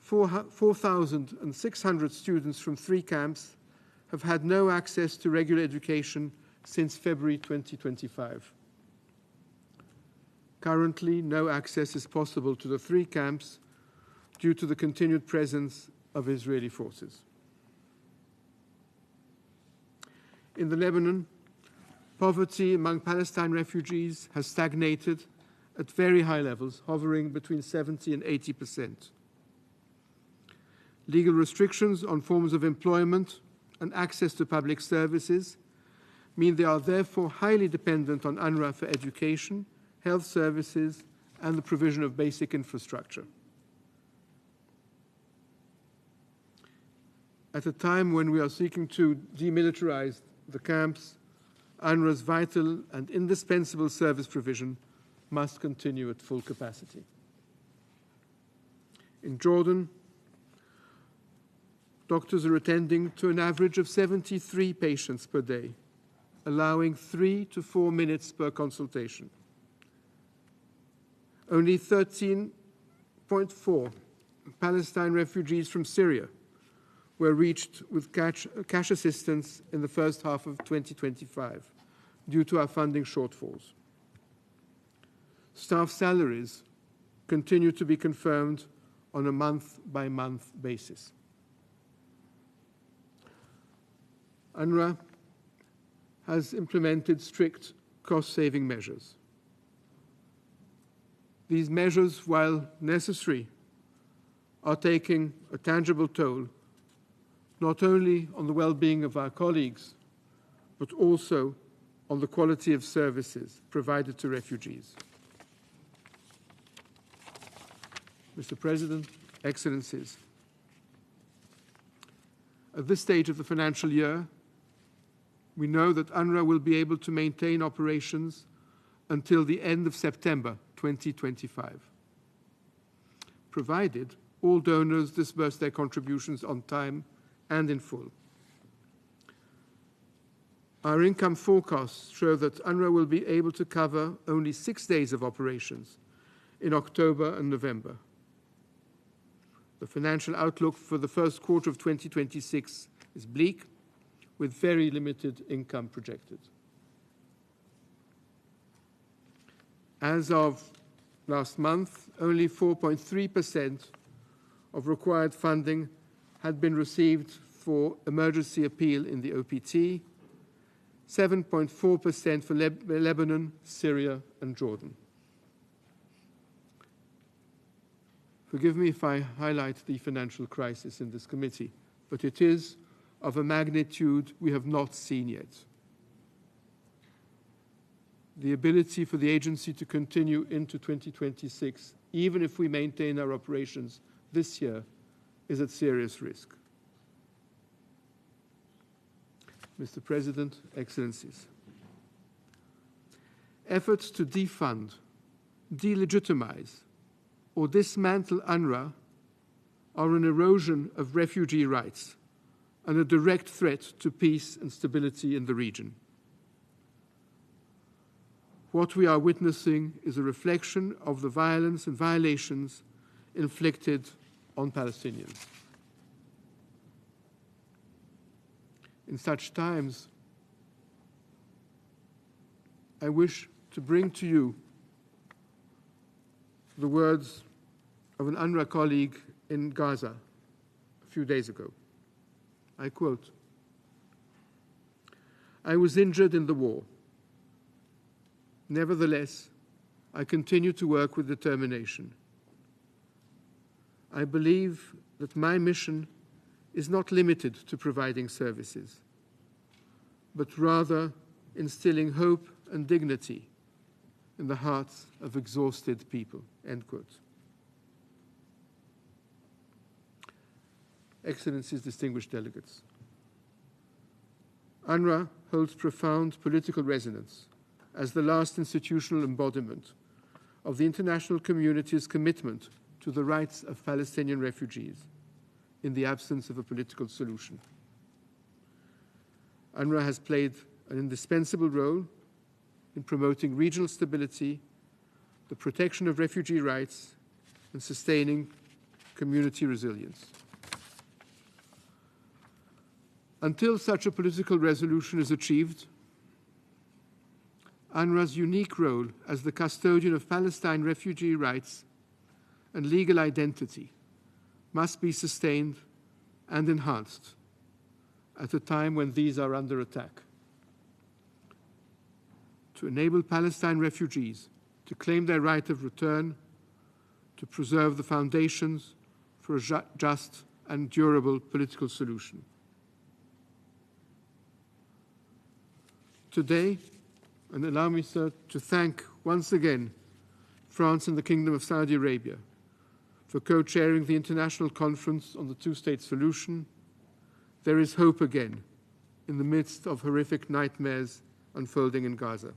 4,600 students from 3 camps have had no access to regular education since February 2025. Currently, no access is possible to the 3 camps due to the continued presence of Israeli forces. In the Lebanon, poverty among Palestine refugees has stagnated at very high levels, hovering between 70% and 80%. Legal restrictions on forms of employment and access to public services mean they are therefore highly dependent on UNRWA for education, health services, and the provision of basic infrastructure. At a time when we are seeking to demilitarize the camps, UNRWA's vital and indispensable service provision must continue at full capacity. In Jordan, doctors are attending to an average of 73 patients per day, allowing 3 to 4 minutes per consultation. Only 13.4 Palestine refugees from Syria were reached with cash assistance in the first half of 2025 due to our funding shortfalls. Staff salaries continue to be confirmed on a month-by-month basis. UNRWA has implemented strict cost-saving measures. These measures, while necessary, are taking a tangible toll not only on the well-being of our colleagues, but also on the quality of services provided to refugees. Mr. President, Excellencies, at this stage of the financial year, we know that UNRWA will be able to maintain operations until the end of September 2025, provided all donors disburse their contributions on time and in full. Our income forecasts show that UNRWA will be able to cover only 6 days of operations in October and November. The financial outlook for the first quarter of 2026 is bleak, with very limited income projected. As of last month, only 4.3% of required funding had been received for emergency appeal in the OPT, 7.4% for Lebanon, Syria, and Jordan. Forgive me if I highlight the financial crisis in this committee, but it is of a magnitude we have not seen yet. The ability for the agency to continue into 2026, even if we maintain our operations this year, is at serious risk. Mr. President, Excellencies, efforts to defund, delegitimize, or dismantle UNRWA are an erosion of refugee rights and a direct threat to peace and stability in the region. What we are witnessing is a reflection of the violence and violations inflicted on Palestinians. In such times, I wish to bring to you the words of an UNRWA colleague in Gaza a few days ago. I quote, "I was injured in the war. Nevertheless, I continue to work with determination. I believe that my mission is not limited to providing services, but rather instilling hope and dignity in the hearts of exhausted people," end quote. Excellencies, distinguished delegates, UNRWA holds profound political resonance as the last institutional embodiment of the international community's commitment to the rights of Palestinian refugees in the absence of a political solution. UNRWA has played an indispensable role in promoting regional stability, the protection of refugee rights, and sustaining community resilience. Until such a political resolution is achieved, UNRWA's unique role as the custodian of Palestine refugee rights and legal identity must be sustained and enhanced at a time when these are under attack. To enable Palestine refugees to claim their right of return, to preserve the foundations for a just and durable political solution. Today, and allow me, sir, to thank once again France and the Kingdom of Saudi Arabia for co-chairing the International Conference on the Two-State Solution. There is hope again in the midst of horrific nightmares unfolding in Gaza.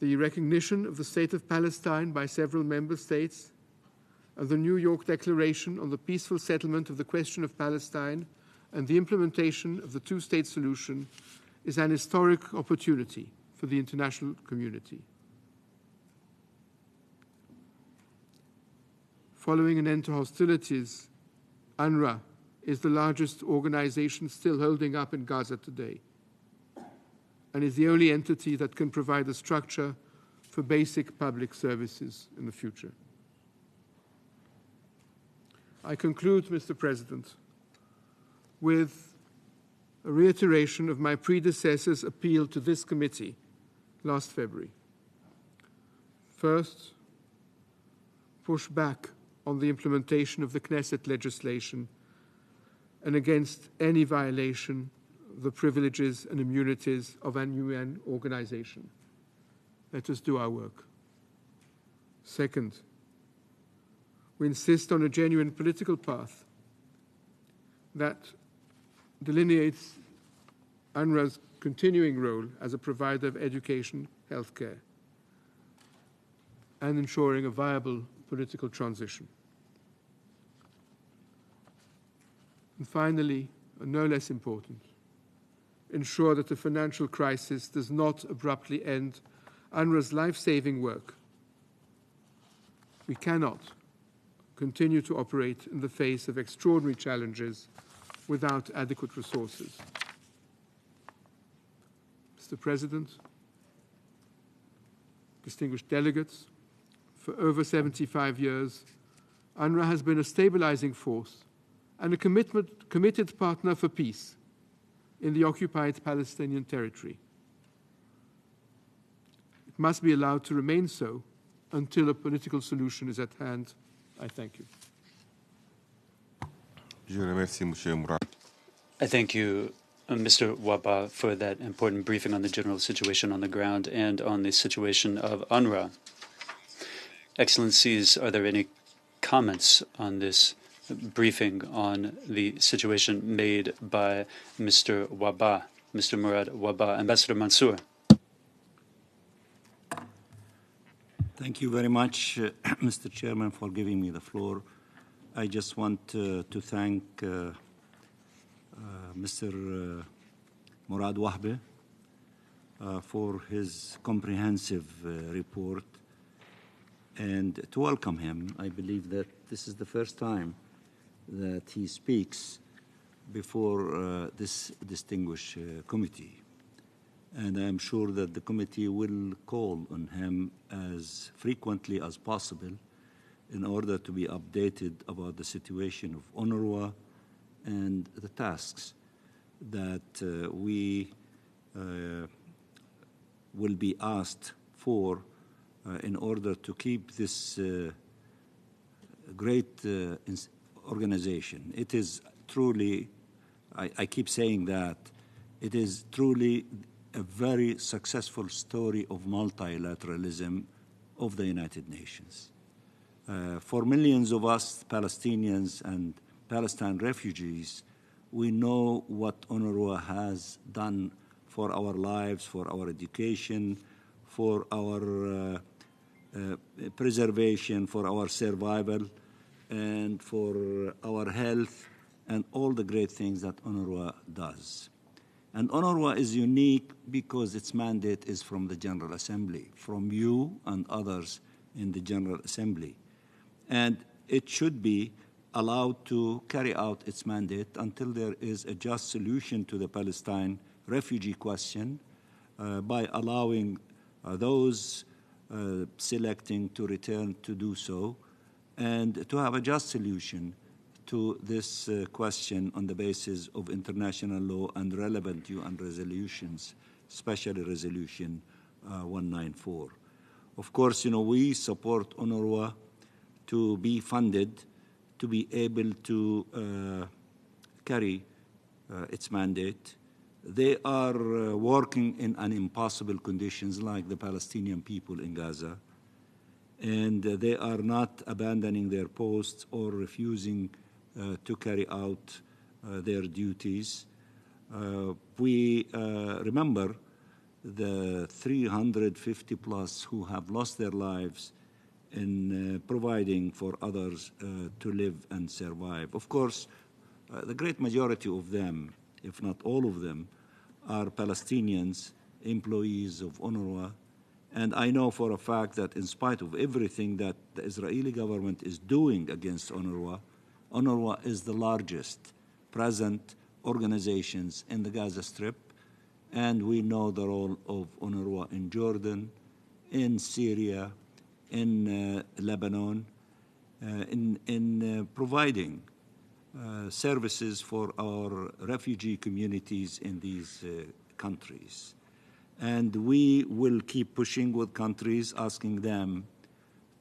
The recognition of the State of Palestine by several member states and the New York Declaration on the peaceful settlement of the question of Palestine and the implementation of the two-state solution is an historic opportunity for the international community. Following an end to hostilities, UNRWA is the largest organization still holding up in Gaza today, and is the only entity that can provide a structure for basic public services in the future. I conclude, Mr. President, with a reiteration of my predecessor's appeal to this committee last February. First, push back on the implementation of the Knesset legislation and against any violation of the privileges and immunities of an UN organization. Let us do our work. Second, we insist on a genuine political path that delineates UNRWA's continuing role as a provider of education, healthcare, and ensuring a viable political transition. And finally, and no less important, ensure that the financial crisis does not abruptly end UNRWA's life-saving work. We cannot continue to operate in the face of extraordinary challenges without adequate resources. Mr. President, distinguished delegates, for over 75 years, UNRWA has been a stabilizing force and a committed partner for peace in the occupied Palestinian territory. It must be allowed to remain so until a political solution is at hand. I thank you. I thank you, Mr. Wahba, for that important briefing on the general situation on the ground and on the situation of UNRWA. Excellencies, are there any comments on this briefing on the situation made by Mr. Wahba, Mr. Mourad Wahba? Ambassador Mansour. Thank you very much, Mr. Chairman, for giving me the floor. I just want to thank Mr. Mourad Wahba for his comprehensive report and to welcome him. I believe that this is the first time that he speaks before this distinguished committee. And I'm sure that the committee will call on him as frequently as possible in order to be updated about the situation of UNRWA and the tasks that we will be asked for in order to keep this great organization. It is truly, I keep saying that, it is truly a very successful story of multilateralism of the United Nations. For millions of us Palestinians and Palestine refugees, we know what UNRWA has done for our lives, for our education, for our preservation, for our survival, and for our health, and all the great things that UNRWA does. And UNRWA is unique because its mandate is from the General Assembly, from you and others in the General Assembly. And it should be allowed to carry out its mandate until there is a just solution to the Palestine refugee question by allowing those selecting to return to do so, and to have a just solution to this question on the basis of international law and relevant UN resolutions, especially Resolution 194. Of course, we support UNRWA to be funded, to be able to carry its mandate. They are working in impossible conditions like the Palestinian people in Gaza, and they are not abandoning their posts or refusing to carry out their duties. We remember the 350 plus who have lost their lives in providing for others to live and survive. Of course, the great majority of them, if not all of them, are Palestinians, employees of UNRWA. And I know for a fact that in spite of everything that the Israeli government is doing against UNRWA, UNRWA is the largest present organizations in the Gaza Strip, and we know the role of UNRWA in Jordan, in Syria, in Lebanon, in providing services for our refugee communities in these countries. And we will keep pushing with countries, asking them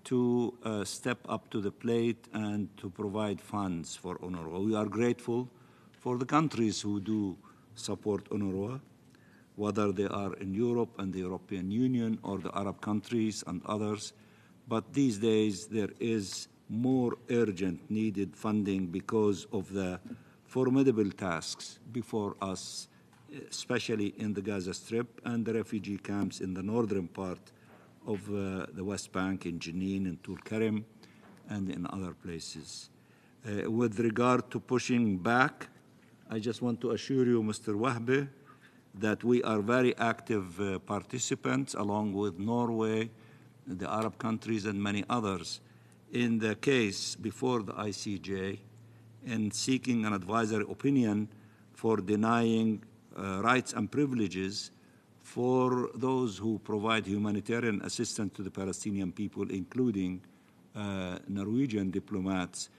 to step up to the plate and to provide funds for UNRWA. We are grateful for the countries who do support UNRWA, whether they are in Europe and the European Union or the Arab countries and others. But these days there is more urgent needed funding because of the formidable tasks before us, especially in the Gaza Strip and the refugee camps in the northern part of the West Bank, in Jenin, in Tulkarem, and in other places. With regard to pushing back, I just want to assure you, Mr. Wahba, that we are very active participants, along with Norway, the Arab countries, and many others, in the case before the ICJ, in seeking an advisory opinion for denying rights and privileges for those who provide humanitarian assistance to the Palestinian people, including Norwegian diplomats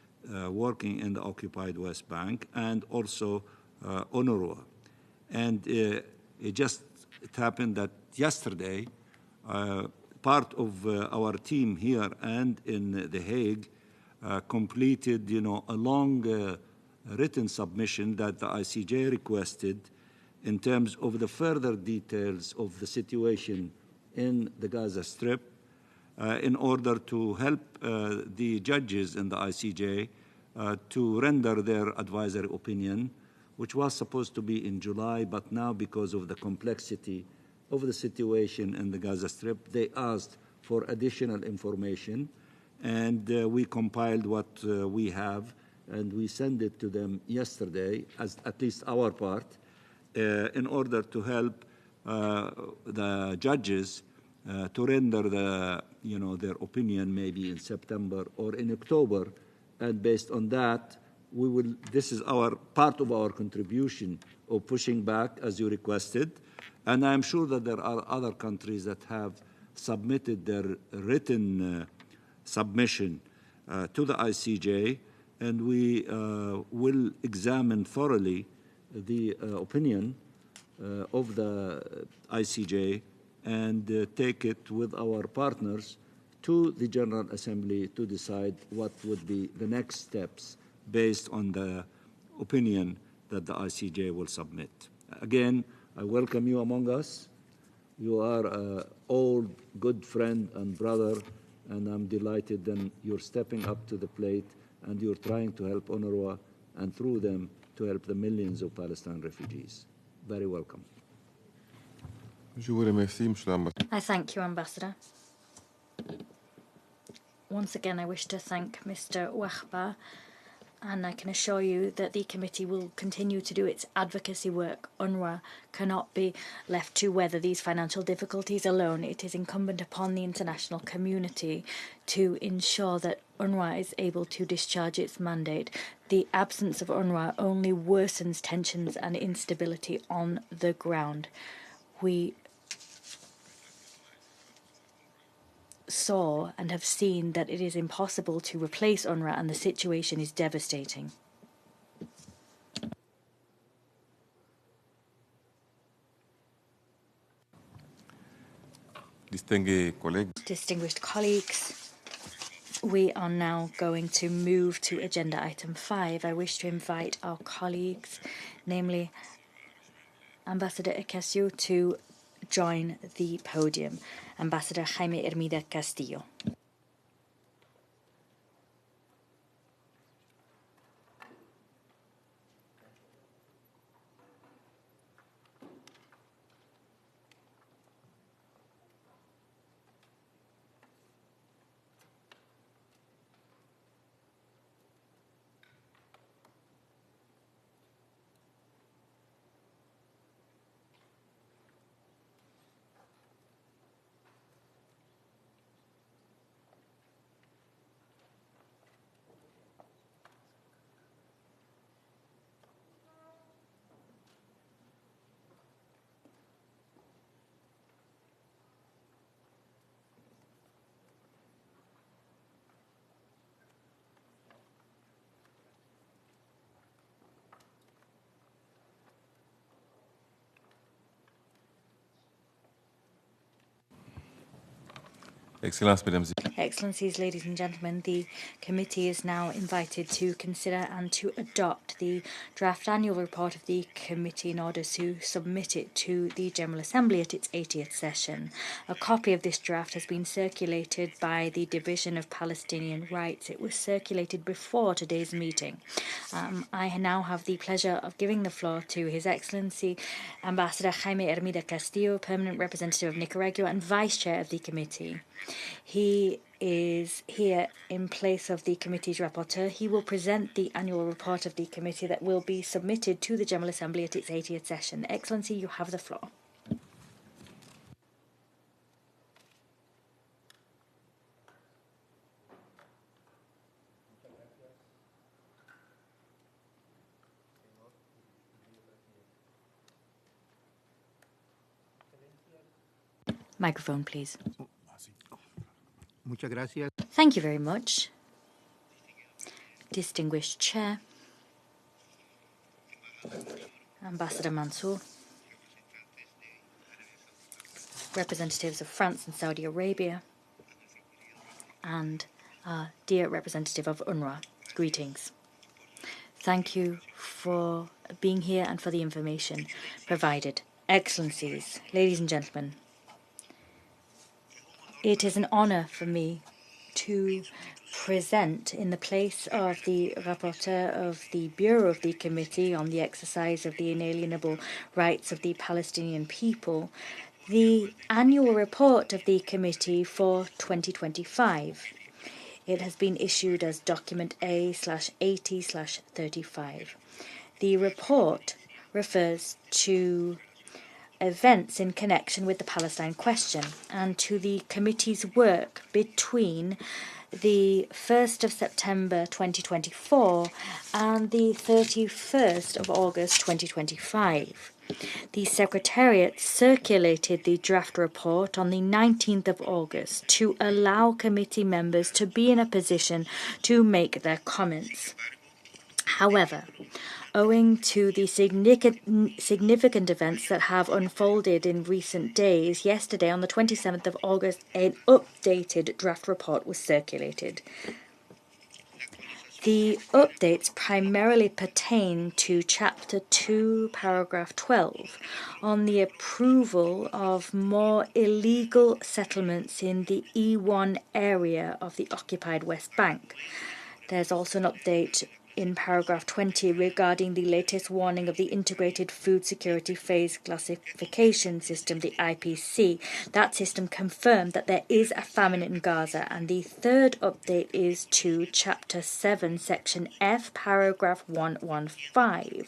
working in the occupied West Bank, and also UNRWA. And it happened that yesterday, part of our team here and in The Hague completed, a long written submission that the ICJ requested in terms of the further details of the situation in the Gaza Strip in order to help the judges in the ICJ to render their advisory opinion, which was supposed to be in July, but now because of the complexity of the situation in the Gaza Strip, they asked for additional information, and we compiled what we have, and we sent it to them yesterday, as at least our part, in order to help the judges to render their opinion maybe in September or in October, and based on that, this is our part of our contribution of pushing back as you requested. And I'm sure that there are other countries that have submitted their written submission to the ICJ, and we will examine thoroughly the opinion of the ICJ and take it with our partners to the General Assembly to decide what would be the next steps based on the opinion that the ICJ will submit. Again, I welcome you among us. You are an old good friend and brother, and I'm delighted that you're stepping up to the plate and you're trying to help UNRWA and through them to help the millions of Palestine refugees. Very welcome. I thank you, Ambassador. Once again, I wish to thank Mr. Wahba, and I can assure you that the committee will continue to do its advocacy work. UNRWA cannot be left to weather these financial difficulties alone. It is incumbent upon the international community to ensure that UNRWA is able to discharge its mandate. The absence of UNRWA only worsens tensions and instability on the ground. We saw and have seen that it is impossible to replace UNRWA, and the situation is devastating. Distinguished colleagues, we are now going to move to agenda item 5. I wish to invite our colleagues, namely Ambassador Icasio, to join the podium. Ambassador Jaime Hermida Castillo. Excellencies, ladies and gentlemen, the committee is now invited to consider and to adopt the draft annual report of the committee in order to submit it to the General Assembly at its 80th session. A copy of this draft has been circulated by the Division of Palestinian Rights. It was circulated before today's meeting. I now have the pleasure of giving the floor to His Excellency Ambassador Jaime Hermida Castillo, Permanent Representative of Nicaragua and Vice Chair of the committee. He is here in place of the committee's rapporteur. He will present the annual report of the committee that will be submitted to the General Assembly at its 80th session. Excellency, you have the floor. Microphone, please. Muchas gracias. Thank you very much. Distinguished Chair, Ambassador Mansour, representatives of France and Saudi Arabia, and our dear representative of UNRWA, greetings. Thank you for being here and for the information provided. Excellencies, ladies and gentlemen, it is an honor for me to present in the place of the rapporteur of the Bureau of the Committee on the Exercise of the Inalienable Rights of the Palestinian People the annual report of the committee for 2025. It has been issued as document A/80/35. The report refers to events in connection with the Palestine question and to the committee's work between the 1st of September 2024 and the 31st of August 2025. The Secretariat circulated the draft report on the 19th of August to allow committee members to be in a position to make their comments. However, owing to the significant events that have unfolded in recent days, yesterday on the 27th of August, an updated draft report was circulated. The updates primarily pertain to Chapter 2, Paragraph 12, on the approval of more illegal settlements in the E1 area of the occupied West Bank. There's also an update in paragraph 20 regarding the latest warning of the Integrated Food Security Phase Classification System, the IPC. That system confirmed that there is a famine in Gaza, and the third update is to Chapter 7, Section F, paragraph 115.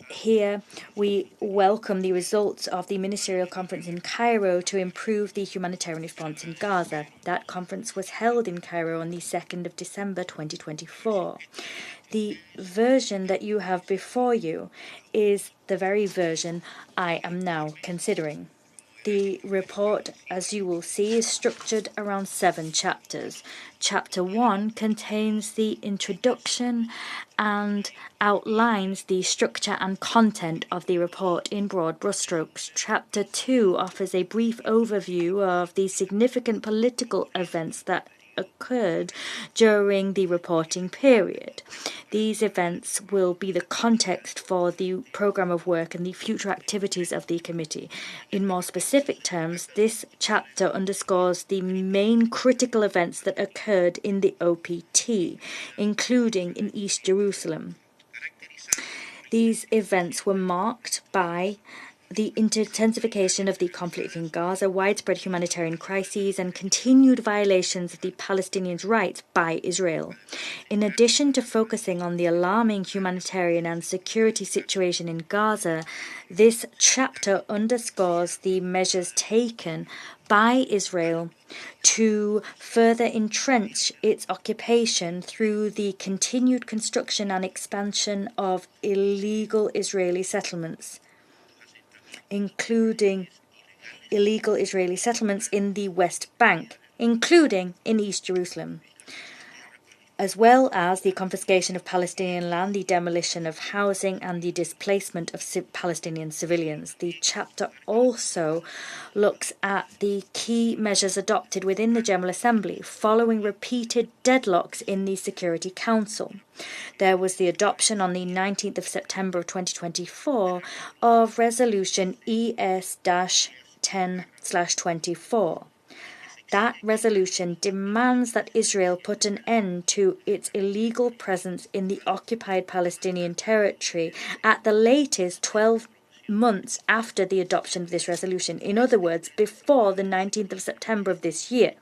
Here, we welcome the results of the ministerial conference in Cairo to improve the humanitarian response in Gaza. That conference was held in Cairo on the 2nd of December 2024. The version that you have before you is the very version I am now considering. The report, as you will see, is structured around 7 chapters. Chapter 1 contains the introduction and outlines the structure and content of the report in broad brushstrokes. Chapter 2 offers a brief overview of the significant political events that occurred during the reporting period. These events will be the context for the programme of work and the future activities of the committee. In more specific terms, this chapter underscores the main critical events that occurred in the OPT, including in East Jerusalem. These events were marked by the intensification of the conflict in Gaza, widespread humanitarian crises, and continued violations of the Palestinians' rights by Israel. In addition to focusing on the alarming humanitarian and security situation in Gaza, this chapter underscores the measures taken by Israel to further entrench its occupation through the continued construction and expansion of illegal Israeli settlements, including illegal Israeli settlements in the West Bank, including in East Jerusalem, as well as the confiscation of Palestinian land, the demolition of housing, and the displacement of Palestinian civilians. The chapter also looks at the key measures adopted within the General Assembly following repeated deadlocks in the Security Council. There was the adoption on the 19th of September of 2024 of Resolution ES-10/24. That resolution demands that Israel put an end to its illegal presence in the occupied Palestinian territory at the latest 12 months after the adoption of this resolution. In other words, before the 19th of September of this year.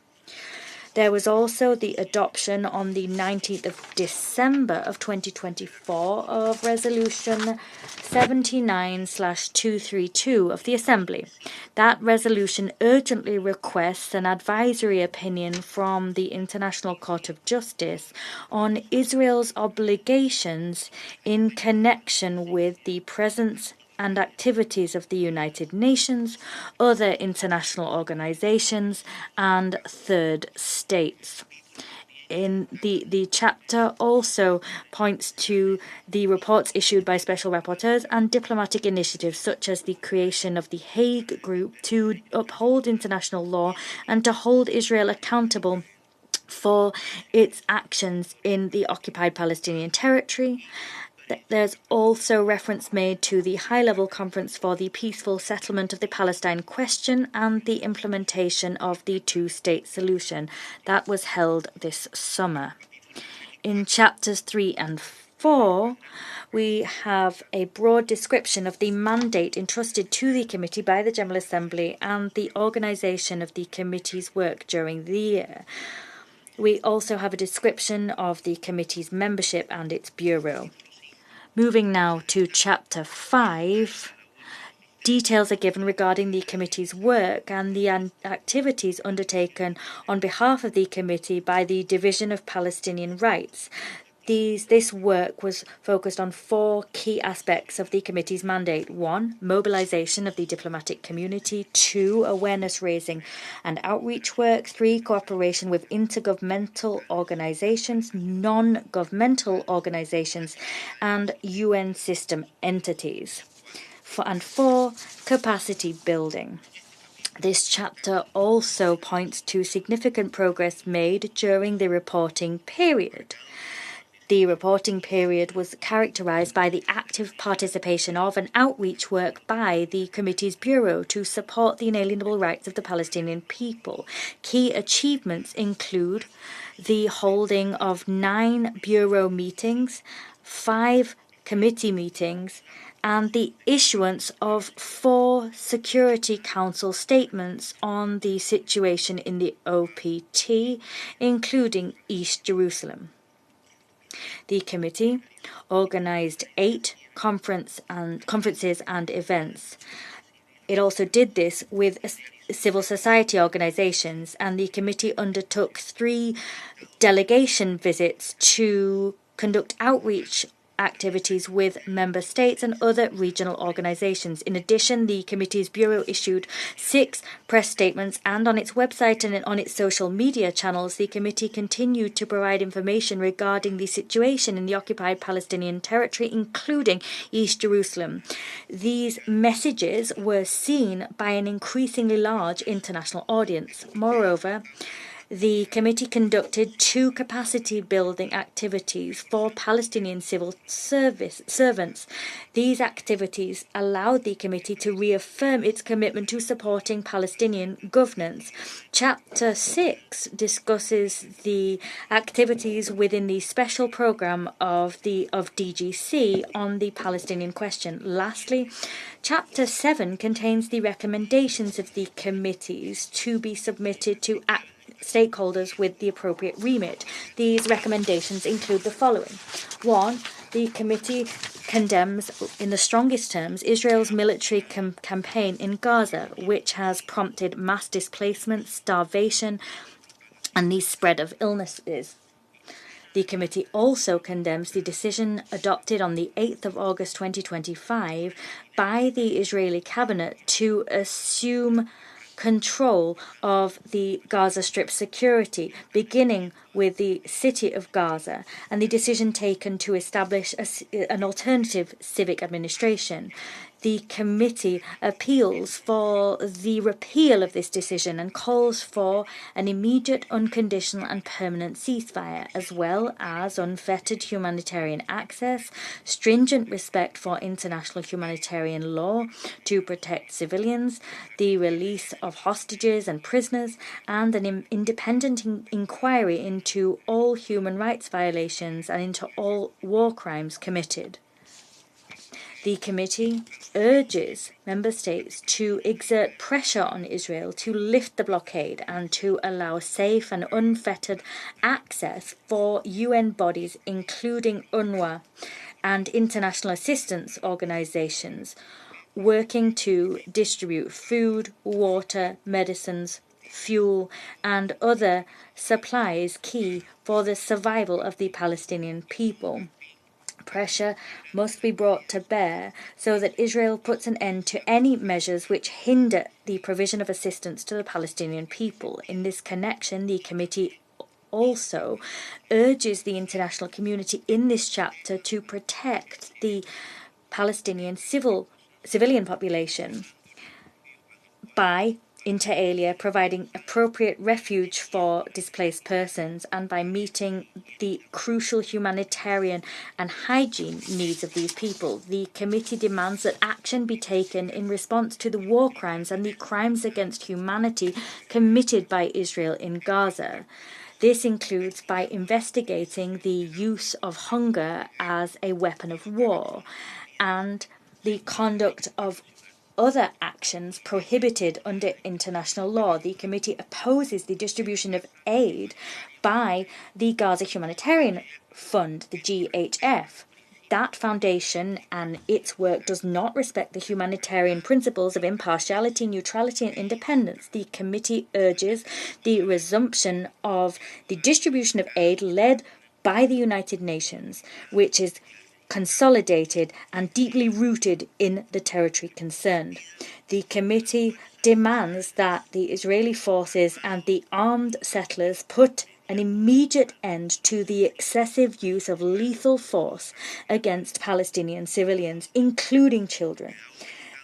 There was also the adoption on the 19th of December of 2024 of Resolution 79/232 of the Assembly. That resolution urgently requests an advisory opinion from the International Court of Justice on Israel's obligations in connection with the presence and activities of the United Nations, other international organizations, and third states. In the chapter also points to the reports issued by special rapporteurs and diplomatic initiatives such as the creation of the Hague Group to uphold international law and to hold Israel accountable for its actions in the occupied Palestinian territory. There's also reference made to the high-level conference for the peaceful settlement of the Palestine question and the implementation of the two-state solution that was held this summer. In chapters 3 and 4, we have a broad description of the mandate entrusted to the committee by the General Assembly and the organisation of the committee's work during the year. We also have a description of the committee's membership and its bureau. Moving now to Chapter 5, Details are given regarding the committee's work and the activities undertaken on behalf of the committee by the Division of Palestinian Rights. This work was focused on 4 key aspects of the committee's mandate. 1, mobilization of the diplomatic community. 2, awareness raising and outreach work. 3, cooperation with intergovernmental organizations, non-governmental organizations, and UN system entities. And 4, capacity building. This chapter also points to significant progress made during the reporting period. The reporting period was characterized by the active participation of and outreach work by the committee's bureau to support the inalienable rights of the Palestinian people. Key achievements include the holding of 9 bureau meetings, 5 committee meetings, and the issuance of 4 Security Council statements on the situation in the OPT, including East Jerusalem. The committee organized 8 conferences and events. It also did this with civil society organizations, and the committee undertook 3 delegation visits to conduct outreach activities with member states and other regional organizations. In addition, the committee's bureau issued 6 press statements, and on its website and on its social media channels, the committee continued to provide information regarding the situation in the occupied Palestinian territory, including East Jerusalem. These messages were seen by an increasingly large international audience. Moreover, the committee conducted 2 capacity-building activities for Palestinian civil servants. These activities allowed the committee to reaffirm its commitment to supporting Palestinian governance. Chapter 6 discusses the activities within the special program of DGC on the Palestinian question. Lastly, Chapter 7 contains the recommendations of the committees to be submitted to stakeholders with the appropriate remit. These recommendations include the following. 1. The committee condemns in the strongest terms Israel's military campaign in Gaza, which has prompted mass displacement, starvation, and the spread of illnesses. The committee also condemns the decision adopted on the 8th of August 2025 by the Israeli cabinet to assume control of the Gaza Strip security, beginning with the city of Gaza, and the decision taken to establish an alternative civic administration. The committee appeals for the repeal of this decision and calls for an immediate, unconditional and permanent ceasefire, as well as unfettered humanitarian access, stringent respect for international humanitarian law to protect civilians, the release of hostages and prisoners, and an independent inquiry into all human rights violations and into all war crimes committed. The committee urges member states to exert pressure on Israel to lift the blockade and to allow safe and unfettered access for UN bodies, including UNRWA and international assistance organizations, working to distribute food, water, medicines, fuel, and other supplies key for the survival of the Palestinian people. Pressure must be brought to bear so that Israel puts an end to any measures which hinder the provision of assistance to the Palestinian people. In this connection, the committee also urges the international community in this chapter to protect the Palestinian civilian population by, inter alia, providing appropriate refuge for displaced persons and by meeting the crucial humanitarian and hygiene needs of these people. The committee demands that action be taken in response to the war crimes and the crimes against humanity committed by Israel in Gaza. This includes by investigating the use of hunger as a weapon of war and the conduct of other actions prohibited under international law. The committee opposes the distribution of aid by the Gaza Humanitarian Fund, the GHF, that foundation and its work does not respect the humanitarian principles of impartiality, neutrality, and independence. The committee urges the resumption of the distribution of aid led by the United Nations, which is consolidated and deeply rooted in the territory concerned. The committee demands that the Israeli forces and the armed settlers put an immediate end to the excessive use of lethal force against Palestinian civilians, including children.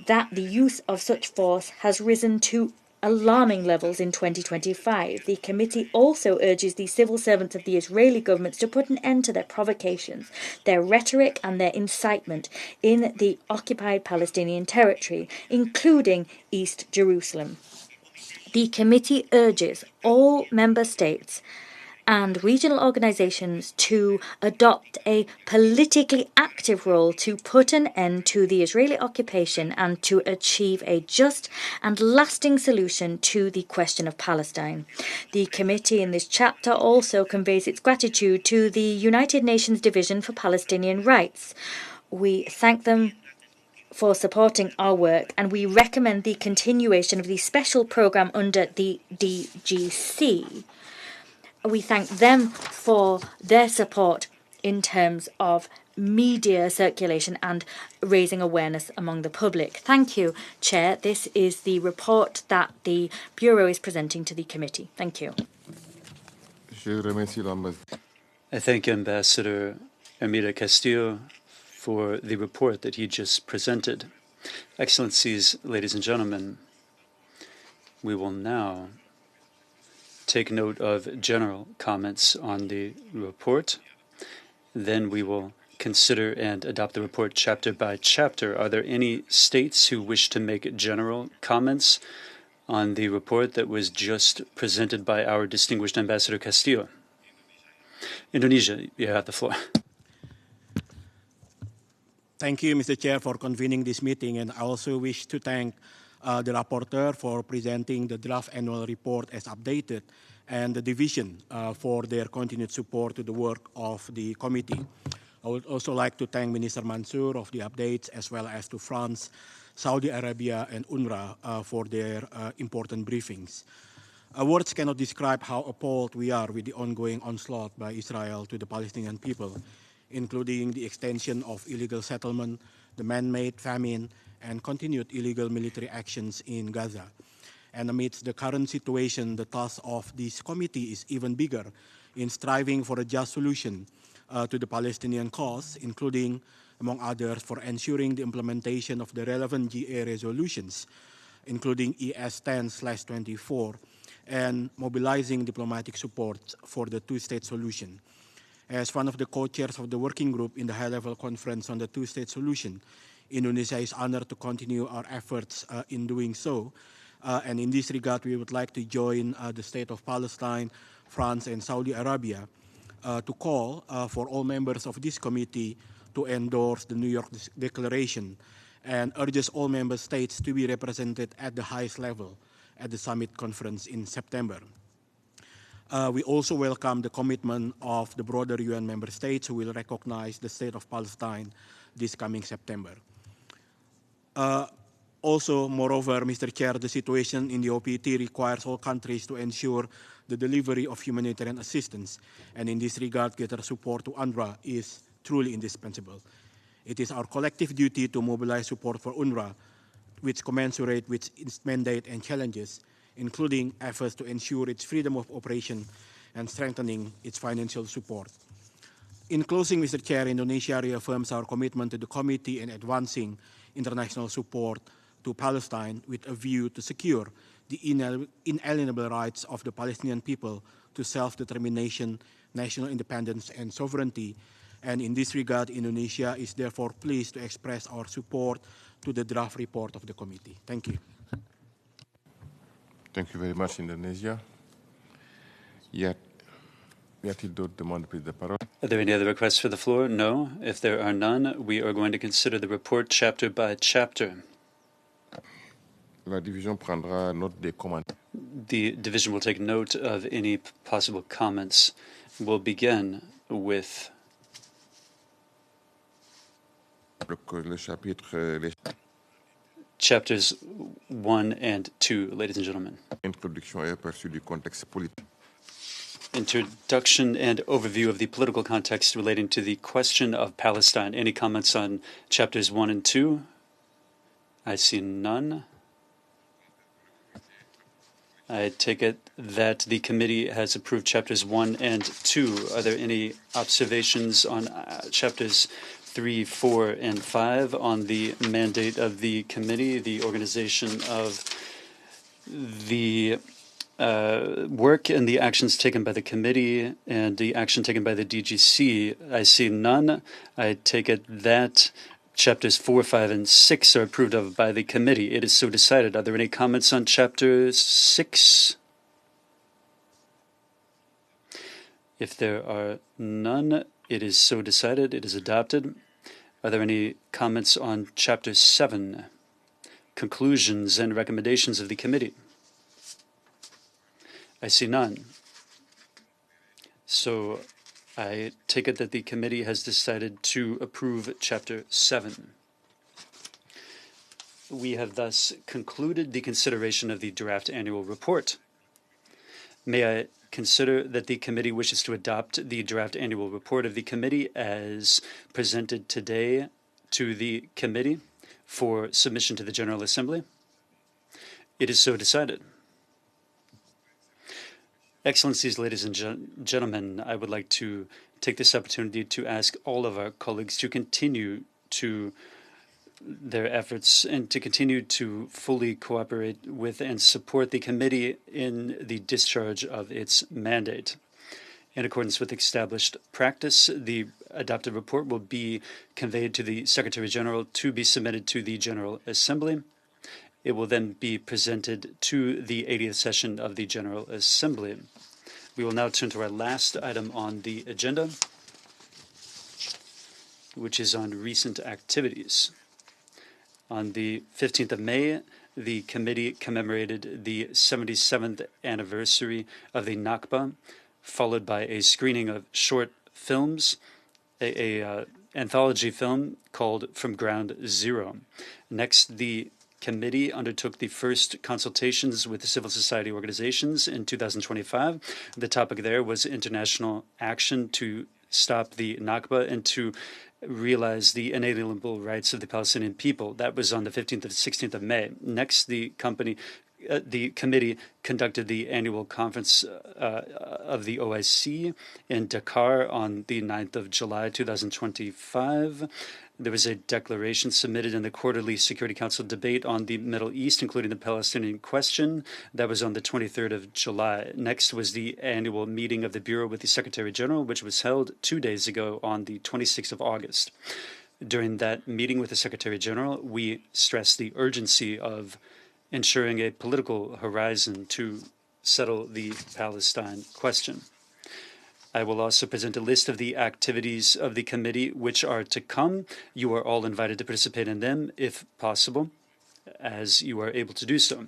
That the use of such force has risen to alarming levels in 2025. The committee also urges the civil servants of the Israeli government to put an end to their provocations, their rhetoric and their incitement in the occupied Palestinian territory, including East Jerusalem. The committee urges all member states and regional organizations to adopt a politically active role to put an end to the Israeli occupation and to achieve a just and lasting solution to the question of Palestine. The committee in this chapter also conveys its gratitude to the United Nations Division for Palestinian Rights. We thank them for supporting our work, and we recommend the continuation of the special program under the DGC. We thank them for their support in terms of media circulation and raising awareness among the public. Thank you, Chair. This is the report that the Bureau is presenting to the committee. Thank you. I thank Ambassador Amira Castillo for the report that he just presented. Excellencies, ladies and gentlemen, we will now take note of general comments on the report. Then we will consider and adopt the report chapter by chapter. Are there any states who wish to make general comments on the report that was just presented by our distinguished Ambassador Castillo? Indonesia, you have the floor. Thank you, Mr. Chair, for convening this meeting, and I also wish to thank the rapporteur for presenting the draft annual report as updated, and the division for their continued support to the work of the committee. I would also like to thank Minister Mansour of the updates, as well as to France, Saudi Arabia, and UNRWA for their important briefings. Words cannot describe how appalled we are with the ongoing onslaught by Israel to the Palestinian people, including the extension of illegal settlement, the man-made famine, and continued illegal military actions in Gaza. And amidst the current situation, the task of this committee is even bigger in striving for a just solution to the Palestinian cause, including, among others, for ensuring the implementation of the relevant GA resolutions, including ES 10/24, and mobilizing diplomatic support for the two-state solution. As one of the co-chairs of the working group in the high-level conference on the two-state solution, Indonesia is honored to continue our efforts in doing so. And in this regard, we would like to join the State of Palestine, France, and Saudi Arabia to call for all members of this committee to endorse the New York Declaration and urges all member states to be represented at the highest level at the summit conference in September. We also welcome the commitment of the broader UN member states who will recognize the State of Palestine this coming September. Also, moreover, Mr. Chair, the situation in the OPT requires all countries to ensure the delivery of humanitarian assistance, and in this regard, greater support to UNRWA is truly indispensable. It is our collective duty to mobilize support for UNRWA, which commensurate with its mandate and challenges, including efforts to ensure its freedom of operation and strengthening its financial support. In closing, Mr. Chair, Indonesia reaffirms our commitment to the committee in advancing international support to Palestine with a view to secure the inalienable rights of the Palestinian people to self-determination, national independence, and sovereignty. And in this regard, Indonesia is therefore pleased to express our support to the draft report of the committee. Thank you. Thank you very much, Indonesia. Y a-t-il d'autres demandes de prise de parole? Are there any other requests for the floor? No. If there are none, we are going to consider the report chapter by chapter. La division prendra note des commentaires. The division will take note of any possible comments. We'll begin with Chapters 1 and 2, ladies and gentlemen. Introduction and overview of the political context relating to the question of Palestine. Any comments on chapters 1 and 2? I see none. I take it that the committee has approved chapters 1 and 2. Are there any observations on chapters 3, 4, and 5 on the mandate of the committee, the organization of the work and the actions taken by the committee and the action taken by the DGC? I see none. I take it that chapters 4, 5, and 6 are approved of by the committee. It is so decided. Are there any comments on chapter 6? If there are none, it is so decided. It is adopted. Are there any comments on chapter 7? Conclusions and recommendations of the committee? I see none. So I take it that the committee has decided to approve Chapter 7. We have thus concluded the consideration of the draft annual report. May I consider that the committee wishes to adopt the draft annual report of the committee as presented today to the committee for submission to the General Assembly? It is so decided. Excellencies, ladies and gentlemen, I would like to take this opportunity to ask all of our colleagues to continue to their efforts and to continue to fully cooperate with and support the committee in the discharge of its mandate. In accordance with established practice, the adopted report will be conveyed to the Secretary General to be submitted to the General Assembly. It will then be presented to the 80th session of the General Assembly. We will now turn to our last item on the agenda, which is on recent activities. On the 15th of May, the committee commemorated the 77th anniversary of the Nakba, followed by a screening of short films, an anthology film called From Ground Zero. Next, the committee undertook the first consultations with the civil society organizations in 2025. The topic there was international action to stop the Nakba and to realize the inalienable rights of the Palestinian people. That was on the 15th and 16th of May. Next, the committee conducted the annual conference of the OIC in Dakar on the 9th of July 2025. There was a declaration submitted in the quarterly Security Council debate on the Middle East, including the Palestinian question. That was on the 23rd of July. Next was the annual meeting of the Bureau with the Secretary General, which was held 2 days ago on the 26th of August. During that meeting with the Secretary General, we stressed the urgency of ensuring a political horizon to settle the Palestine question. I will also present a list of the activities of the committee which are to come. You are all invited to participate in them, if possible, as you are able to do so.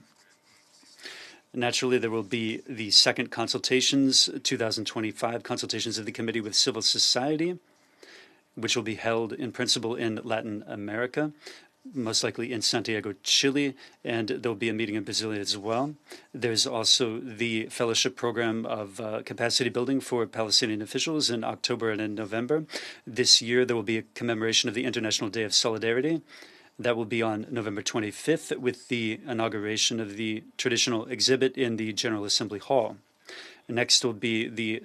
Naturally, there will be the second consultations, 2025 consultations of the committee with civil society, which will be held in principle in Latin America, most likely in Santiago, Chile, and there will be a meeting in Brasilia as well. There's also the fellowship program of capacity building for Palestinian officials in October and in November. This year, there will be a commemoration of the International Day of Solidarity. That will be on November 25th with the inauguration of the traditional exhibit in the General Assembly Hall. Next will be the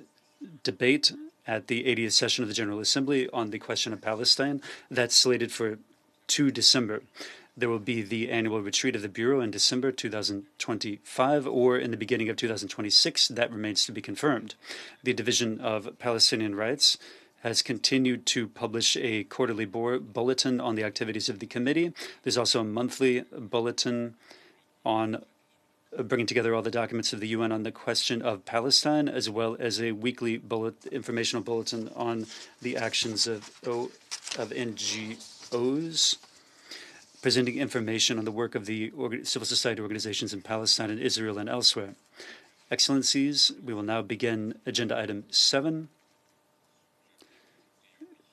debate at the 80th session of the General Assembly on the question of Palestine. That's slated for 2 December. There will be the annual retreat of the Bureau in December 2025 or in the beginning of 2026. That remains to be confirmed. The Division of Palestinian Rights has continued to publish a quarterly bulletin on the activities of the committee. There's also a monthly bulletin on bringing together all the documents of the UN on the question of Palestine, as well as a weekly informational bulletin on the actions of NGOs, presenting information on the work of the civil society organizations in Palestine and Israel and elsewhere. Excellencies, we will now begin agenda item 7,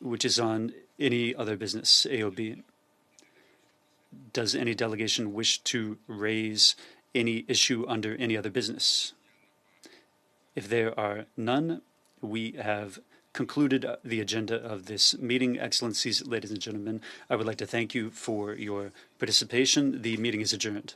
which is on Any other business, AOB? Does any delegation wish to raise any issue under any other business? If there are none, we have concluded the agenda of this meeting. Excellencies, ladies and gentlemen, I would like to thank you for your participation. The meeting is adjourned.